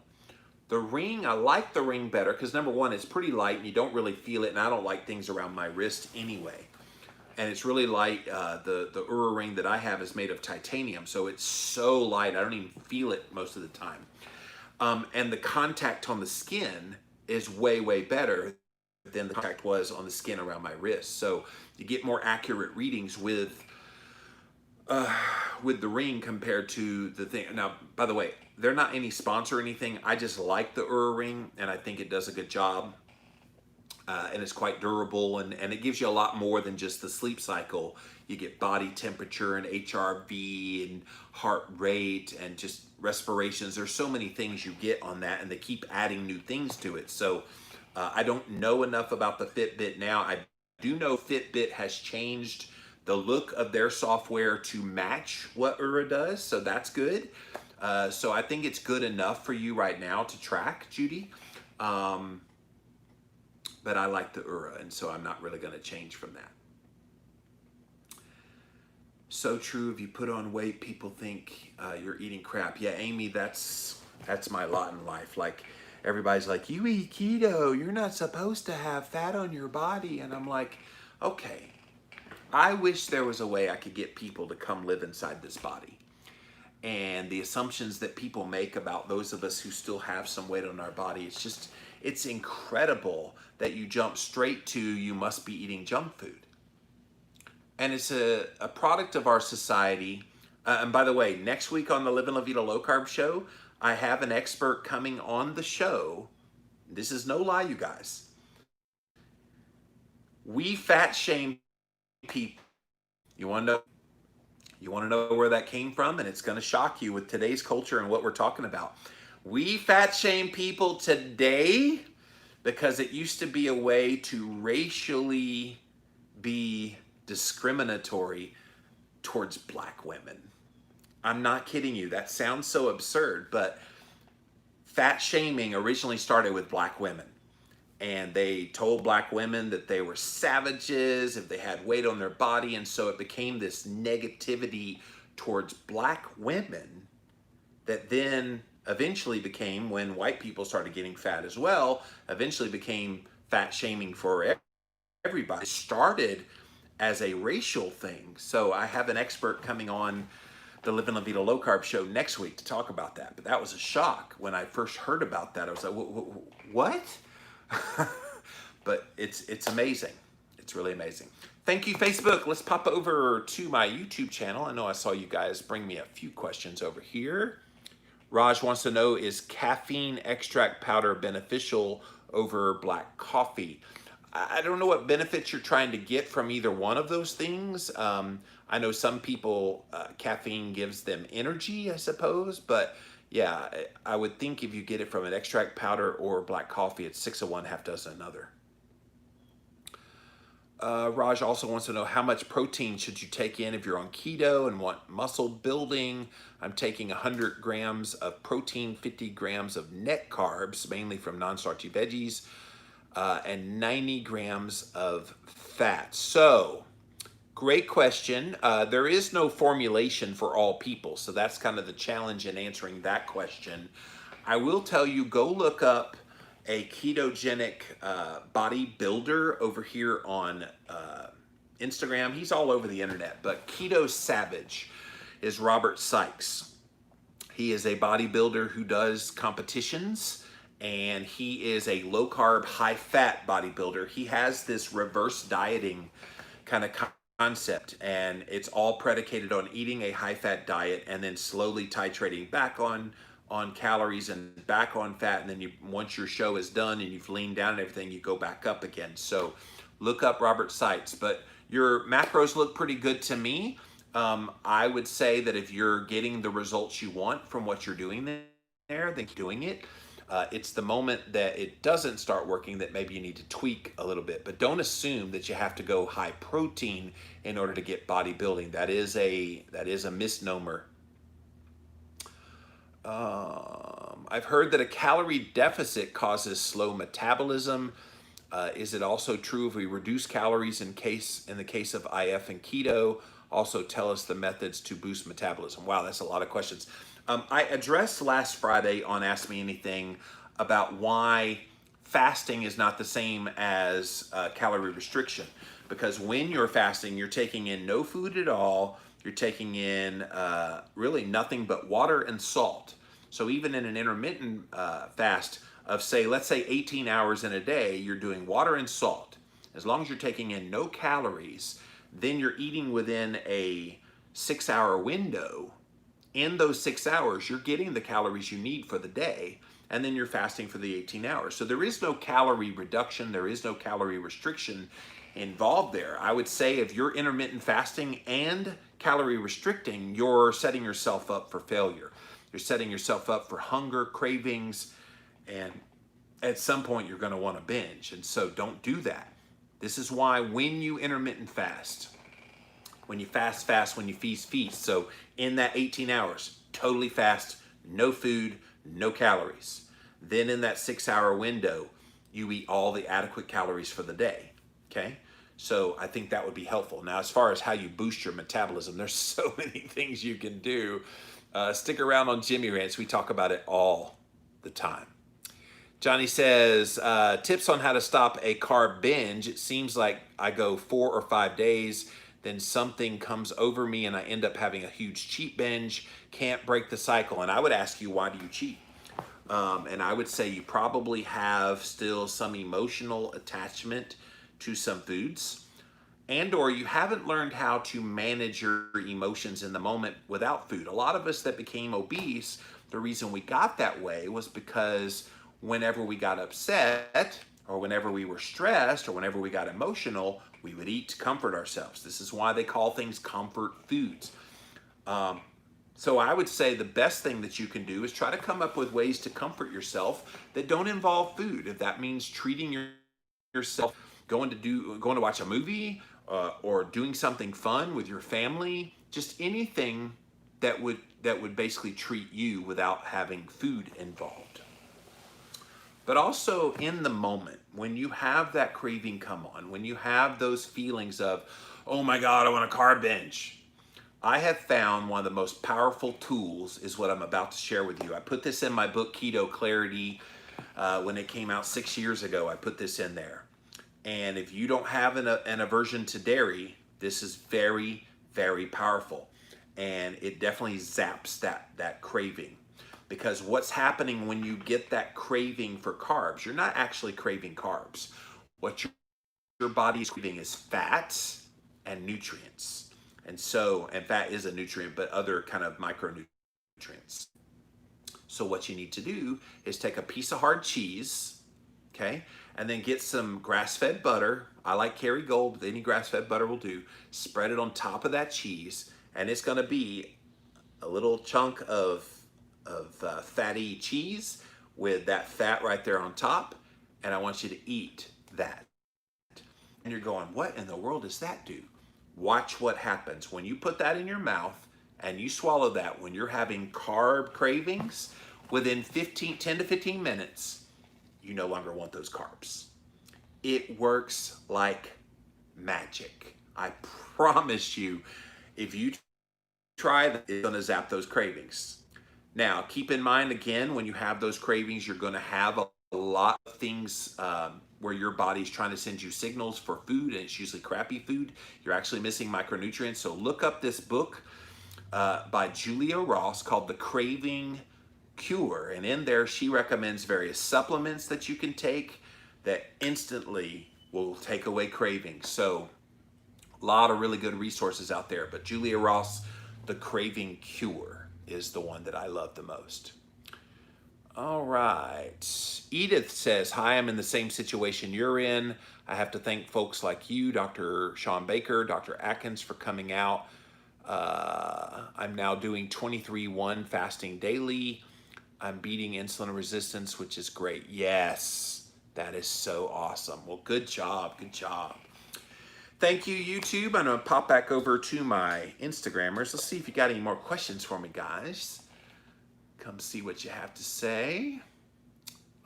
The ring, I like the ring better because number one, it's pretty light and you don't really feel it, and I don't like things around my wrist anyway. And it's really light. The Oura ring that I have is made of titanium, so it's so light I don't even feel it most of the time. And the contact on the skin is way, way better than the contact was on the skin around my wrist. So you get more accurate readings with the ring compared to the thing. Now, by the way, they're not any sponsor or anything. I just like the Oura ring, and I think it does a good job. And it's quite durable, and it gives you a lot more than just the sleep cycle. You get body temperature and HRV and heart rate and just respirations. There's so many things you get on that, and they keep adding new things to it. So I don't know enough about the Fitbit now. I do know Fitbit has changed the look of their software to match what Oura does, so that's good. So I think it's good enough for you right now to track, Judy. But I like the Oura, and so I'm not really going to change from that. So true. If you put on weight, people think you're eating crap. Yeah, Amy, that's my lot in life. Like, everybody's like, you eat keto, you're not supposed to have fat on your body. And I'm like, okay, I wish there was a way I could get people to come live inside this body. And the assumptions that people make about those of us who still have some weight on our body, it's incredible that you jump straight to you must be eating junk food. And it's a product of our society. And by the way, next week on the Live and La Vida Low Carb show, I have an expert coming on the show. This is no lie, you guys. We fat shame people. You want to know where that came from? And it's going to shock you with today's culture and what we're talking about. We fat shame people today because it used to be a way to racially be discriminatory towards black women. I'm not kidding you. That sounds so absurd, but fat shaming originally started with black women. And they told black women that they were savages if they had weight on their body. And so it became this negativity towards black women that then eventually became, when white people started getting fat as well, eventually became fat shaming for everybody. It started as a racial thing. So I have an expert coming on the Live and La Vida Low Carb show next week to talk about that. But that was a shock when I first heard about that. I was like, what? But it's amazing. It's really amazing. Thank you, Facebook. Let's pop over to my YouTube channel. I know I saw you guys bring me a few questions over here. Raj wants to know, is caffeine extract powder beneficial over black coffee? I don't know what benefits you're trying to get from either one of those things. I know some people, caffeine gives them energy, I suppose, but yeah, I would think if you get it from an extract powder or black coffee, it's 6 of one, half dozen another. Raj also wants to know how much protein should you take in if you're on keto and want muscle building. I'm taking 100 grams of protein, 50 grams of net carbs, mainly from non-starchy veggies, and 90 grams of fat. So, great question. There is no formulation for all people, so that's kind of the challenge in answering that question. I will tell you, go look up a ketogenic bodybuilder over here on Instagram. He's all over the internet, but Keto Savage is Robert Sykes. He is a bodybuilder who does competitions, and he is a low carb, high fat bodybuilder. He has this reverse dieting kind of concept, and it's all predicated on eating a high fat diet and then slowly titrating back on calories and back on fat, and then you, once your show is done and you've leaned down and everything, you go back up again. So look up Robert Sykes. But your macros look pretty good to me. I would say that if you're getting the results you want from what you're doing there, then keep doing it. It's the moment that it doesn't start working that maybe you need to tweak a little bit. But don't assume that you have to go high protein in order to get bodybuilding. That is a misnomer. I've heard that a calorie deficit causes slow metabolism. Is it also true if we reduce calories in the case of IF and keto? Also tell us the methods to boost metabolism. Wow, that's a lot of questions. I addressed last Friday on Ask Me Anything about why fasting is not the same as calorie restriction. Because when you're fasting, you're taking in no food at all. You're taking in really nothing but water and salt. So even in an intermittent fast of let's say 18 hours in a day, you're doing water and salt. As long as you're taking in no calories, then you're eating within a 6-hour window. In those 6 hours, you're getting the calories you need for the day, and then you're fasting for the 18 hours. So there is no calorie reduction, there is no calorie restriction involved there. I would say if you're intermittent fasting and calorie restricting, you're setting yourself up for failure. You're setting yourself up for hunger, cravings, and at some point you're going to want to binge. And so don't do that. This is why when you intermittent fast, when you fast, when you feast. So in that 18 hours, totally fast, no food, no calories. Then in that 6-hour window, you eat all the adequate calories for the day. Okay? So I think that would be helpful. Now, as far as how you boost your metabolism, there's so many things you can do. Stick around on Jimmy Rants. We talk about it all the time. Johnny says, tips on how to stop a carb binge. It seems like I go 4 or 5 days, then something comes over me and I end up having a huge cheat binge. Can't break the cycle. And I would ask you, why do you cheat? And I would say you probably have still some emotional attachment to some foods, and or you haven't learned how to manage your emotions in the moment without food. A lot of us that became obese, the reason we got that way was because whenever we got upset or whenever we were stressed or whenever we got emotional, we would eat to comfort ourselves. This is why they call things comfort foods. So I would say the best thing that you can do is try to come up with ways to comfort yourself that don't involve food. If that means treating yourself, going to watch a movie, or doing something fun with your family, just anything that would basically treat you without having food involved. But also in the moment, when you have that craving come on, when you have those feelings of, oh my God, I want a carb binge, I have found one of the most powerful tools is what I'm about to share with you. I put this in my book, Keto Clarity, when it came out 6 years ago. I put this in there. And if you don't have an aversion to dairy, this is very, very powerful. And it definitely zaps that craving. Because what's happening when you get that craving for carbs, you're not actually craving carbs. What your body is craving is fats and nutrients. And fat is a nutrient, but other kind of micronutrients. So what you need to do is take a piece of hard cheese, okay? And then get some grass-fed butter. I like Kerrygold, but any grass-fed butter will do. Spread it on top of that cheese, and it's gonna be a little chunk of fatty cheese with that fat right there on top, and I want you to eat that. And you're going, what in the world does that do? Watch what happens when you put that in your mouth and you swallow that. When you're having carb cravings, within 10 to 15 minutes, you no longer want those carbs. It works like magic. I promise you, if you try that, it's gonna zap those cravings. Now, keep in mind, again, when you have those cravings, you're gonna have a lot of things where your body's trying to send you signals for food, and it's usually crappy food. You're actually missing micronutrients. So look up this book by Julia Ross called The Craving Cure. And in there, she recommends various supplements that you can take that instantly will take away cravings. So a lot of really good resources out there. But Julia Ross, The Craving Cure, is the one that I love the most. All right. Edith says, hi, I'm in the same situation you're in. I have to thank folks like you, Dr. Sean Baker, Dr. Atkins, for coming out. I'm now doing 23-1 fasting daily. I'm beating insulin resistance, which is great. Yes, that is so awesome. Well, good job. Good job. Thank you, YouTube. I'm going to pop back over to my Instagrammers. Let's see if you got any more questions for me, guys. Come see what you have to say.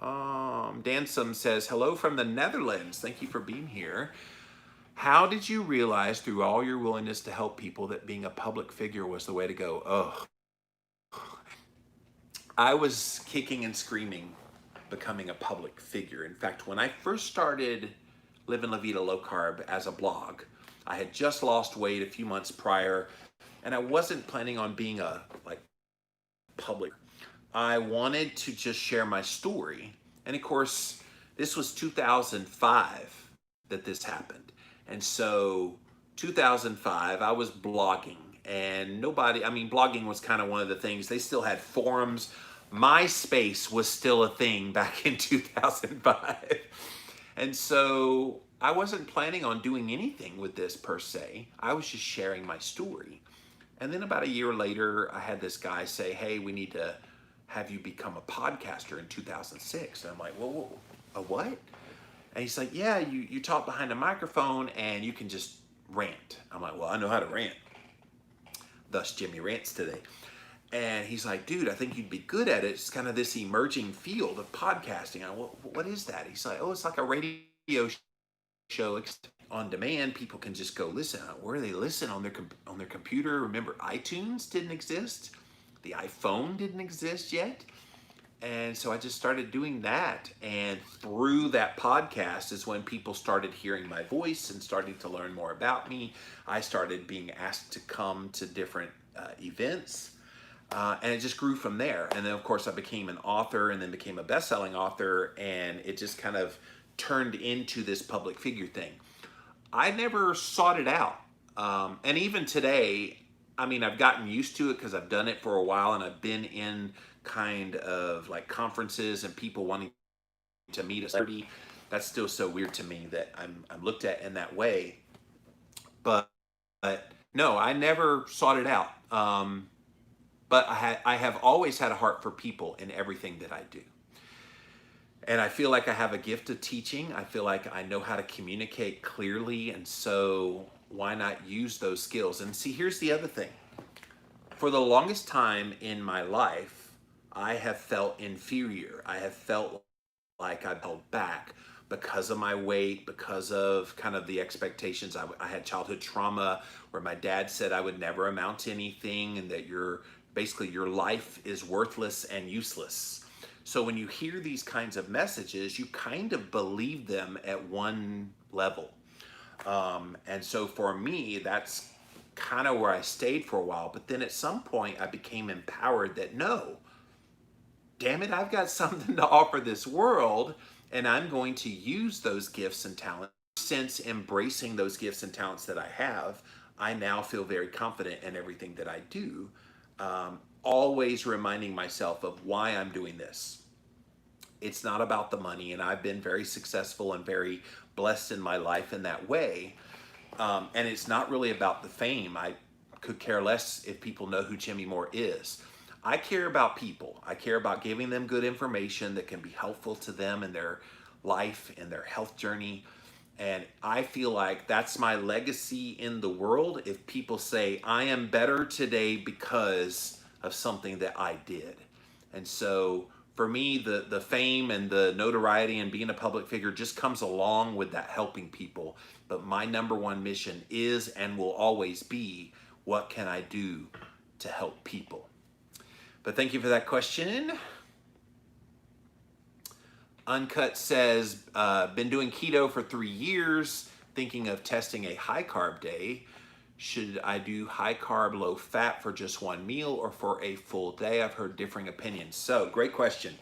Dansum says, hello from the Netherlands. Thank you for being here. How did you realize through all your willingness to help people that being a public figure was the way to go? Oh, I was kicking and screaming becoming a public figure. In fact, when I first started Living La Vida Low Carb as a blog, I had just lost weight a few months prior, and I wasn't planning on being a public. I wanted to just share my story. And of course, this was 2005 that this happened. And so 2005, I was blogging, and blogging was kind of one of the things. They still had forums. MySpace was still a thing back in 2005. And so I wasn't planning on doing anything with this per se. I was just sharing my story. And then about a year later, I had this guy say, hey, we need to have you become a podcaster in 2006. And I'm like, whoa, a what? And he's like, yeah, you talk behind a microphone and you can just rant. I'm like, well, I know how to rant. Thus, Jimmy Rants today. And he's like, dude, I think you'd be good at it. It's kind of this emerging field of podcasting. What is that? He's like, oh, it's like a radio show on demand. People can just go listen. Where do they listen? On their computer? Remember, iTunes didn't exist. The iPhone didn't exist yet. And so I just started doing that. And through that podcast is when people started hearing my voice and starting to learn more about me. I started being asked to come to different events. And it just grew from there. And then, of course, I became an author and then became a best-selling author. And it just kind of turned into this public figure thing. I never sought it out. And even today, I've gotten used to it because I've done it for a while and I've been in kind of like conferences and people wanting to meet a celebrity. That's still so weird to me that I'm looked at in that way. But no, I never sought it out. But I have always had a heart for people in everything that I do. And I feel like I have a gift of teaching. I feel like I know how to communicate clearly. And so why not use those skills? And see, here's the other thing. For the longest time in my life, I have felt inferior. I have felt like I've held back because of my weight, because of kind of the expectations. I had childhood trauma where my dad said I would never amount to anything and that your life is worthless and useless. So when you hear these kinds of messages, you kind of believe them at one level. And so for me, that's kind of where I stayed for a while. But then at some point, I became empowered that no, damn it, I've got something to offer this world, and I'm going to use those gifts and talents. Since embracing those gifts and talents that I have, I now feel very confident in everything that I do. Always reminding myself of why I'm doing this. It's not about the money, and I've been very successful and very blessed in my life in that way. And it's not really about the fame. I could care less if people know who Jimmy Moore is. I care about people. I care about giving them good information that can be helpful to them in their life and their health journey. And I feel like that's my legacy in the world. If people say, I am better today because of something that I did. And so for me, the fame and the notoriety and being a public figure just comes along with that helping people. But my number one mission is and will always be, what can I do to help people? But thank you for that question. Uncut says, been doing keto for 3 years, thinking of testing a high carb day. Should I do high carb, low fat for just one meal or for a full day? I've heard differing opinions. So, great question.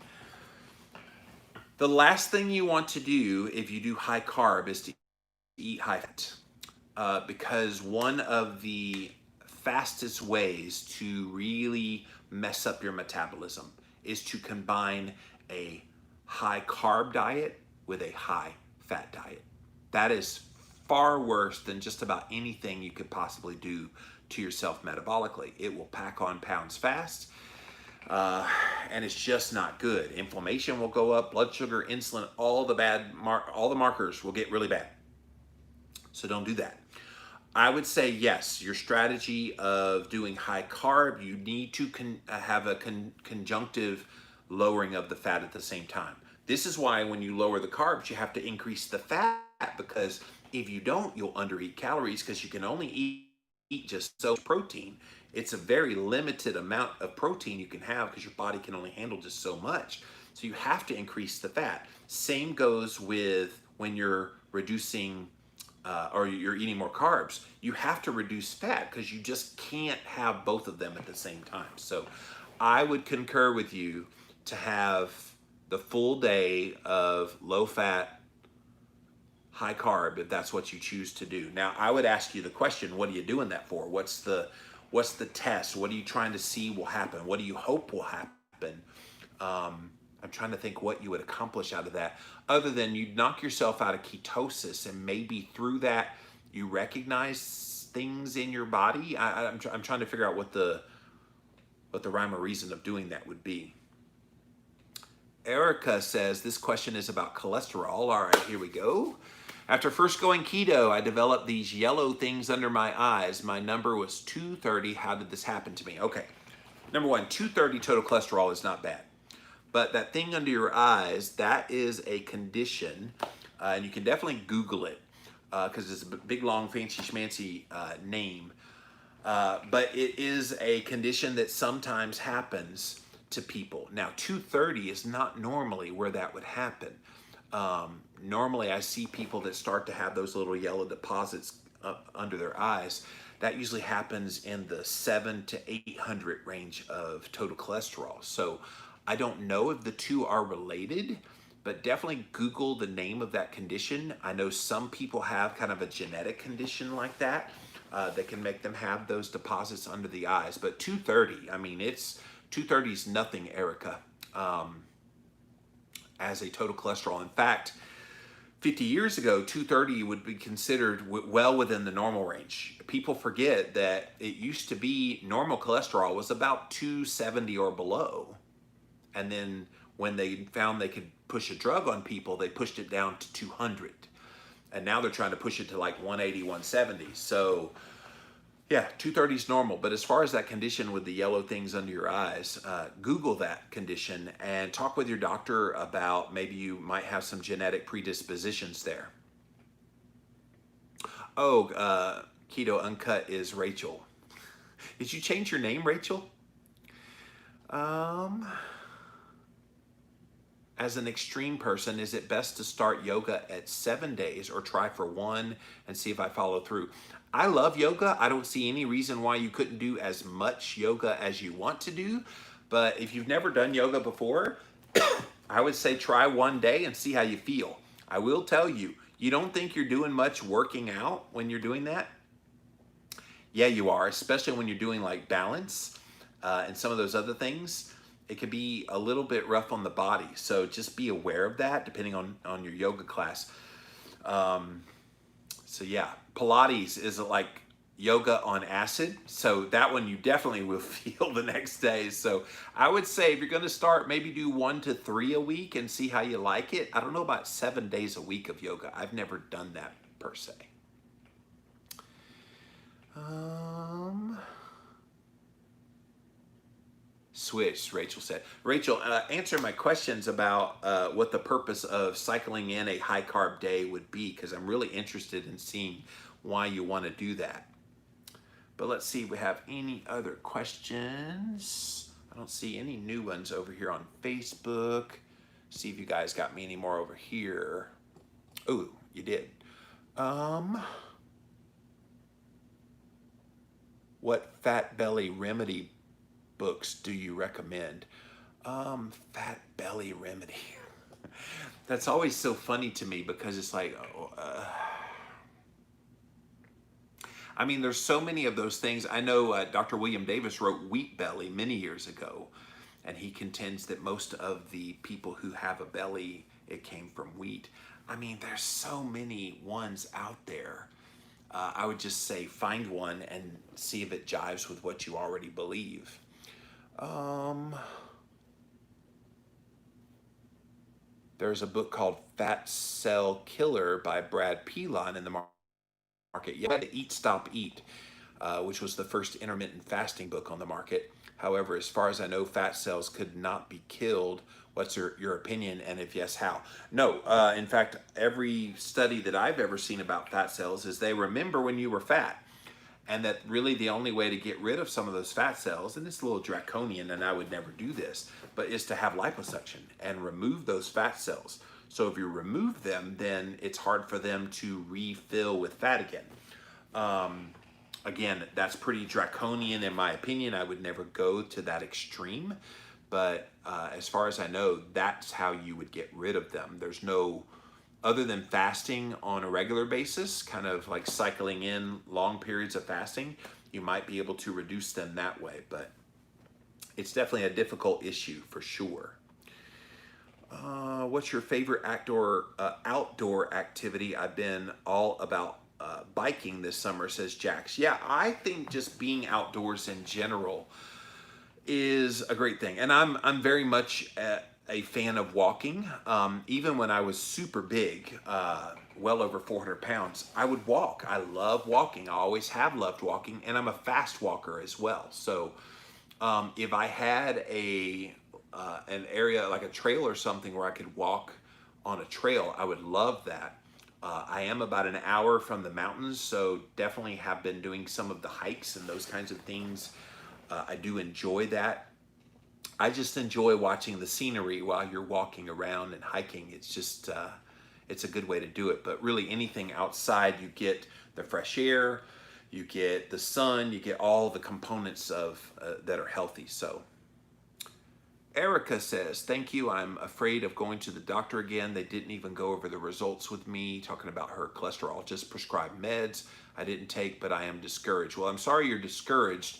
The last thing you want to do if you do high carb is to eat high fat, because one of the fastest ways to really mess up your metabolism is to combine a high carb diet with a high fat diet. That is far worse than just about anything you could possibly do to yourself metabolically. It will pack on pounds fast, and it's just not good. Inflammation will go up, blood sugar, insulin, all the markers will get really bad. So don't do that. I would say yes, your strategy of doing high carb, you need to have a conjunctive lowering of the fat at the same time. This is why when you lower the carbs, you have to increase the fat, because if you don't, you'll undereat calories because you can only eat just so much protein. It's a very limited amount of protein you can have because your body can only handle just so much. So you have to increase the fat. Same goes with when you're reducing or you're eating more carbs. You have to reduce fat because you just can't have both of them at the same time. So I would concur with you to have the full day of low fat, high carb, if that's what you choose to do. Now, I would ask you the question, what are you doing that for? What's the test? What are you trying to see will happen? What do you hope will happen? I'm trying to think what you would accomplish out of that, other than you knock yourself out of ketosis, and maybe through that you recognize things in your body. I'm trying to figure out what the rhyme or reason of doing that would be. Erica says this question is about cholesterol. All right, here we go. After first going keto, I developed these yellow things under my eyes. My number was 230. How did this happen to me? Okay, number one, 230 total cholesterol is not bad. But that thing under your eyes, that is a condition, and you can definitely Google it because it's a big, long, fancy, schmancy name. But it is a condition that sometimes happens to people. Now, 230 is not normally where that would happen. Normally, I see people that start to have those little yellow deposits under their eyes. That usually happens in the 700 to 800 range of total cholesterol. So I don't know if the two are related, but definitely Google the name of that condition. I know some people have kind of a genetic condition like that that can make them have those deposits under the eyes. But 230, I mean, 230 is nothing, Erica, as a total cholesterol. In fact, 50 years ago, 230 would be considered well within the normal range. People forget that it used to be normal cholesterol was about 270 or below. And then when they found they could push a drug on people, they pushed it down to 200. And now they're trying to push it to like 180, 170. So yeah, 230 is normal. But as far as that condition with the yellow things under your eyes, Google that condition and talk with your doctor about maybe you might have some genetic predispositions there. Oh, Keto Uncut is Rachel. Did you change your name, Rachel? As an extreme person, is it best to start yoga at 7 days or try for one and see if I follow through? I love yoga. I don't see any reason why you couldn't do as much yoga as you want to do. But if you've never done yoga before, I would say try 1 day and see how you feel. I will tell you, you don't think you're doing much working out when you're doing that? Yeah, you are, especially when you're doing like balance and some of those other things. it can be a little bit rough on the body. So just be aware of that depending on your yoga class. So yeah, Pilates is like yoga on acid. So that one you definitely will feel the next day. So I would say if you're going to start, maybe do 1 to 3 a week and see how you like it. I don't know about 7 days a week of yoga. I've never done that per se. Switch, Rachel said. Rachel, answer my questions about what the purpose of cycling in a high carb day would be, because I'm really interested in seeing why you want to do that. But let's see if we have any other questions. I don't see any new ones over here on Facebook. See if you guys got me any more over here. Oh, you did. What fat belly remedy books do you recommend? Fat belly remedy. That's always so funny to me because it's like, I mean, there's so many of those things. I know Dr. William Davis wrote Wheat Belly many years ago, and he contends that most of the people who have a belly, it came from wheat. I mean, there's so many ones out there. I would just say find one and see if it jives with what you already believe. There's a book called Fat Cell Killer by Brad Pilon in the market. You had to Eat, Stop, Eat, which was the first intermittent fasting book on the market. However, as far as I know, fat cells could not be killed. What's your opinion? And if yes, how? No, in fact, every study that I've ever seen about fat cells is they remember when you were fat. And that really the only way to get rid of some of those fat cells, and it's a little draconian and I would never do this, but is to have liposuction and remove those fat cells. So if you remove them, then it's hard for them to refill with fat again. Again, that's pretty draconian in my opinion. I would never go to that extreme. But as far as I know, that's how you would get rid of them. There's no, other than fasting on a regular basis, kind of like cycling in long periods of fasting, you might be able to reduce them that way. But it's definitely a difficult issue for sure. What's your favorite outdoor activity? I've been all about biking this summer, says Jax. Yeah, I think just being outdoors in general is a great thing. And I'm very much a fan of walking. Even when I was super big, well over 400 pounds, I would walk. I love walking. I always have loved walking, and I'm a fast walker as well. So if I had an area like a trail or something where I could walk on a trail, I would love that. I am about an hour from the mountains, so definitely have been doing some of the hikes and those kinds of things. I do enjoy that. I just enjoy watching the scenery while you're walking around and hiking. It's just, it's a good way to do it. But really anything outside, you get the fresh air, you get the sun, you get all the components of that are healthy. So Erica says, thank you. I'm afraid of going to the doctor again. They didn't even go over the results with me, talking about her cholesterol, just prescribed meds I didn't take, but I am discouraged. Well, I'm sorry you're discouraged.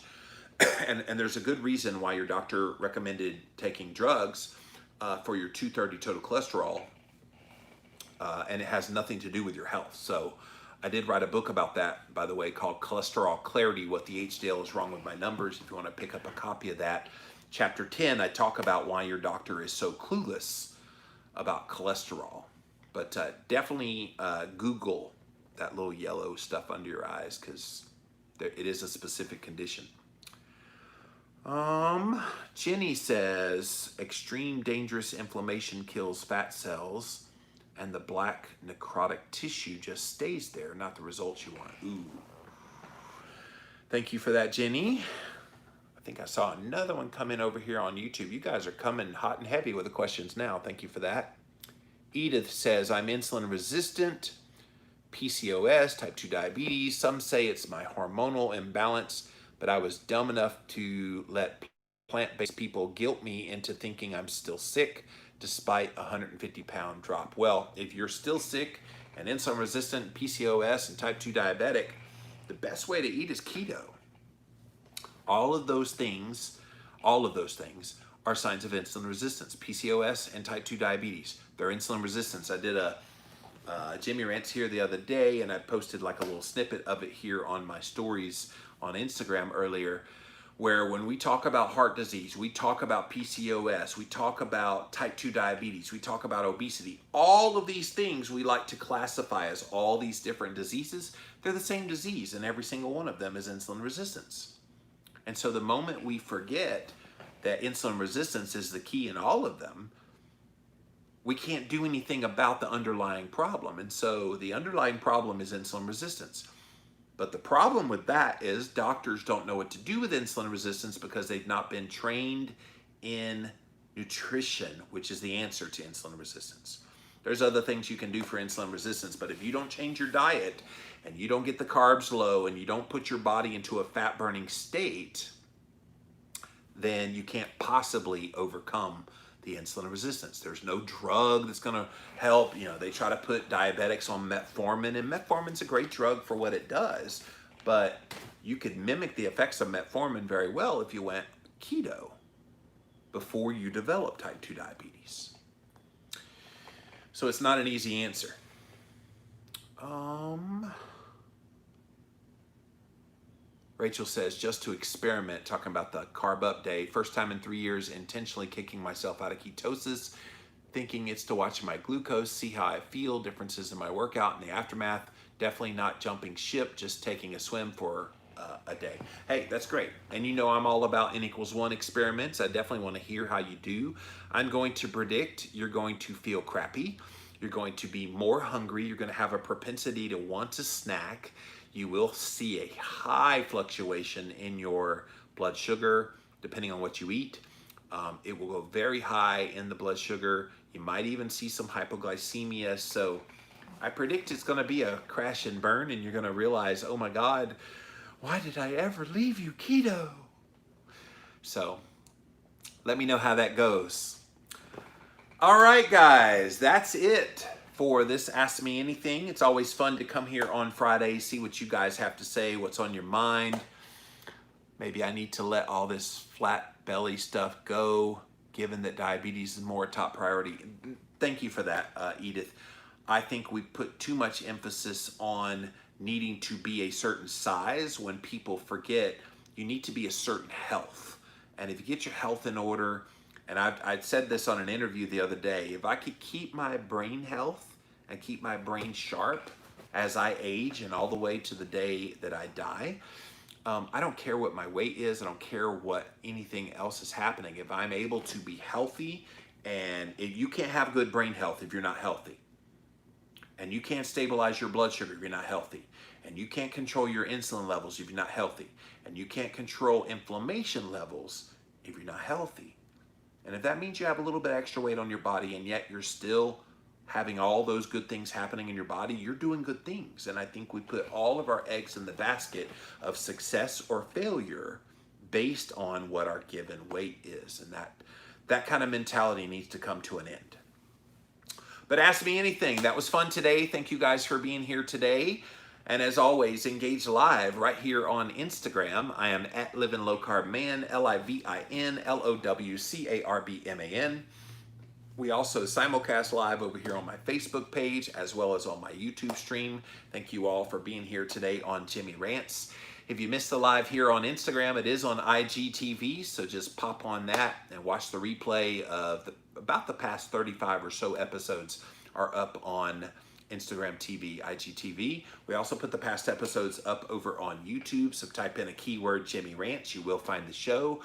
And there's a good reason why your doctor recommended taking drugs for your 230 total cholesterol, and it has nothing to do with your health. So I did write a book about that, by the way, called Cholesterol Clarity, What the HDL is Wrong with My Numbers. If you want to pick up a copy of that. Chapter 10, I talk about why your doctor is so clueless about cholesterol. But definitely Google that little yellow stuff under your eyes, because it is a specific condition. Jenny says, extreme dangerous inflammation kills fat cells and the black necrotic tissue just stays there, not the results you want. Ooh. Thank you for that, Jenny. I think I saw another one come in over here on YouTube. You guys are coming hot and heavy with the questions now. Thank you for that. Edith says, I'm insulin resistant, PCOS, type 2 diabetes. Some say it's my hormonal imbalance, but I was dumb enough to let plant-based people guilt me into thinking I'm still sick despite a 150-pound drop. Well, if you're still sick and insulin resistant, PCOS, and type 2 diabetic, the best way to eat is keto. All of those things are signs of insulin resistance. PCOS and type 2 diabetes, they're insulin resistance. I did a Jimmy Rants here the other day, and I posted like a little snippet of it here on my stories on Instagram earlier, where when we talk about heart disease, we talk about PCOS, we talk about type 2 diabetes, we talk about obesity, all of these things we like to classify as all these different diseases. They're the same disease, and every single one of them is insulin resistance. And so the moment we forget that insulin resistance is the key in all of them, we can't do anything about the underlying problem. And so the underlying problem is insulin resistance. But the problem with that is doctors don't know what to do with insulin resistance because they've not been trained in nutrition, which is the answer to insulin resistance. There's other things you can do for insulin resistance, but if you don't change your diet and you don't get the carbs low and you don't put your body into a fat burning state, then you can't possibly overcome the insulin resistance. There's no drug that's going to help. You know, they try to put diabetics on metformin, and metformin's a great drug for what it does, but you could mimic the effects of metformin very well if you went keto before you develop type 2 diabetes. So it's not an easy answer. Rachel says, just to experiment, talking about the carb up day, first time in 3 years intentionally kicking myself out of ketosis, thinking it's to watch my glucose, see how I feel, differences in my workout in the aftermath, definitely not jumping ship, just taking a swim for a day. Hey, that's great. And you know I'm all about N=1 experiments. I definitely want to hear how you do. I'm going to predict you're going to feel crappy. You're going to be more hungry. You're going to have a propensity to want to snack. You will see a high fluctuation in your blood sugar, depending on what you eat. It will go very high in the blood sugar. You might even see some hypoglycemia. So I predict it's going to be a crash and burn, and you're going to realize, oh my God, why did I ever leave you keto? So let me know how that goes. All right, guys, that's it for this Ask Me Anything. It's always fun to come here on Friday, see what you guys have to say, what's on your mind. Maybe I need to let all this flat belly stuff go, given that diabetes is more a top priority. Thank you for that, Edith. I think we put too much emphasis on needing to be a certain size when people forget you need to be a certain health. And if you get your health in order, and I'd said this on an interview the other day, if I could keep my brain health and keep my brain sharp as I age and all the way to the day that I die, I don't care what my weight is. I don't care what anything else is happening. If I'm able to be healthy, and if you can't have good brain health if you're not healthy, and you can't stabilize your blood sugar if you're not healthy, and you can't control your insulin levels if you're not healthy, and you can't control inflammation levels if you're not healthy. And if that means you have a little bit extra weight on your body and yet you're still having all those good things happening in your body, you're doing good things. And I think we put all of our eggs in the basket of success or failure based on what our given weight is. And that kind of mentality needs to come to an end. But Ask Me Anything. That was fun today. Thank you guys for being here today. And as always, engage live right here on Instagram. I am at Living Low Carb Man, LIVINLOWCARBMAN. We also simulcast live over here on my Facebook page as well as on my YouTube stream. Thank you all for being here today on Jimmy Rants. If you missed the live here on Instagram, it is on IGTV, so just pop on that and watch the replay of about the past 35 or so episodes are up on Instagram TV, IGTV. We also put the past episodes up over on YouTube, so type in a keyword Jimmy Rants, you will find the show.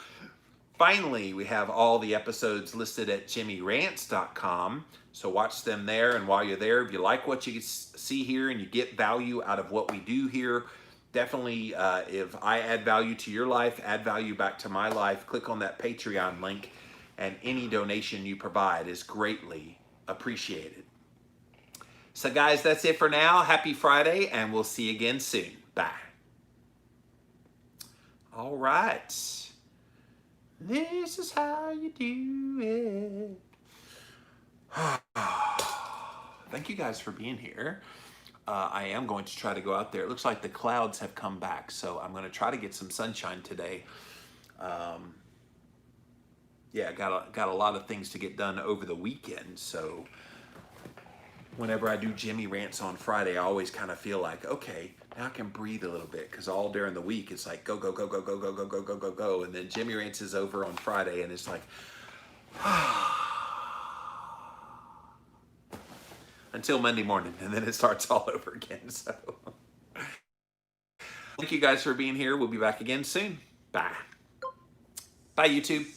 Finally, we have all the episodes listed at jimmyrants.com, so watch them there. And while you're there, if you like what you see here and you get value out of what we do here, definitely, if I add value to your life, add value back to my life, click on that Patreon link, and any donation you provide is greatly appreciated. So guys, that's it for now. Happy Friday, and we'll see you again soon. Bye. All right. This is how you do it. Thank you guys for being here. I am going to try to go out there. It looks like the clouds have come back, so I'm going to try to get some sunshine today. yeah, got a lot of things to get done over the weekend. So whenever I do Jimmy rants on Friday, I always kind of feel like, okay, now I can breathe a little bit, because all during the week it's like go go go go go go go go go go go, and then Jimmy rants is over on Friday, and it's like until Monday morning, and then it starts all over again. So thank you guys for being here. We'll be back again soon. Bye. Bye, YouTube.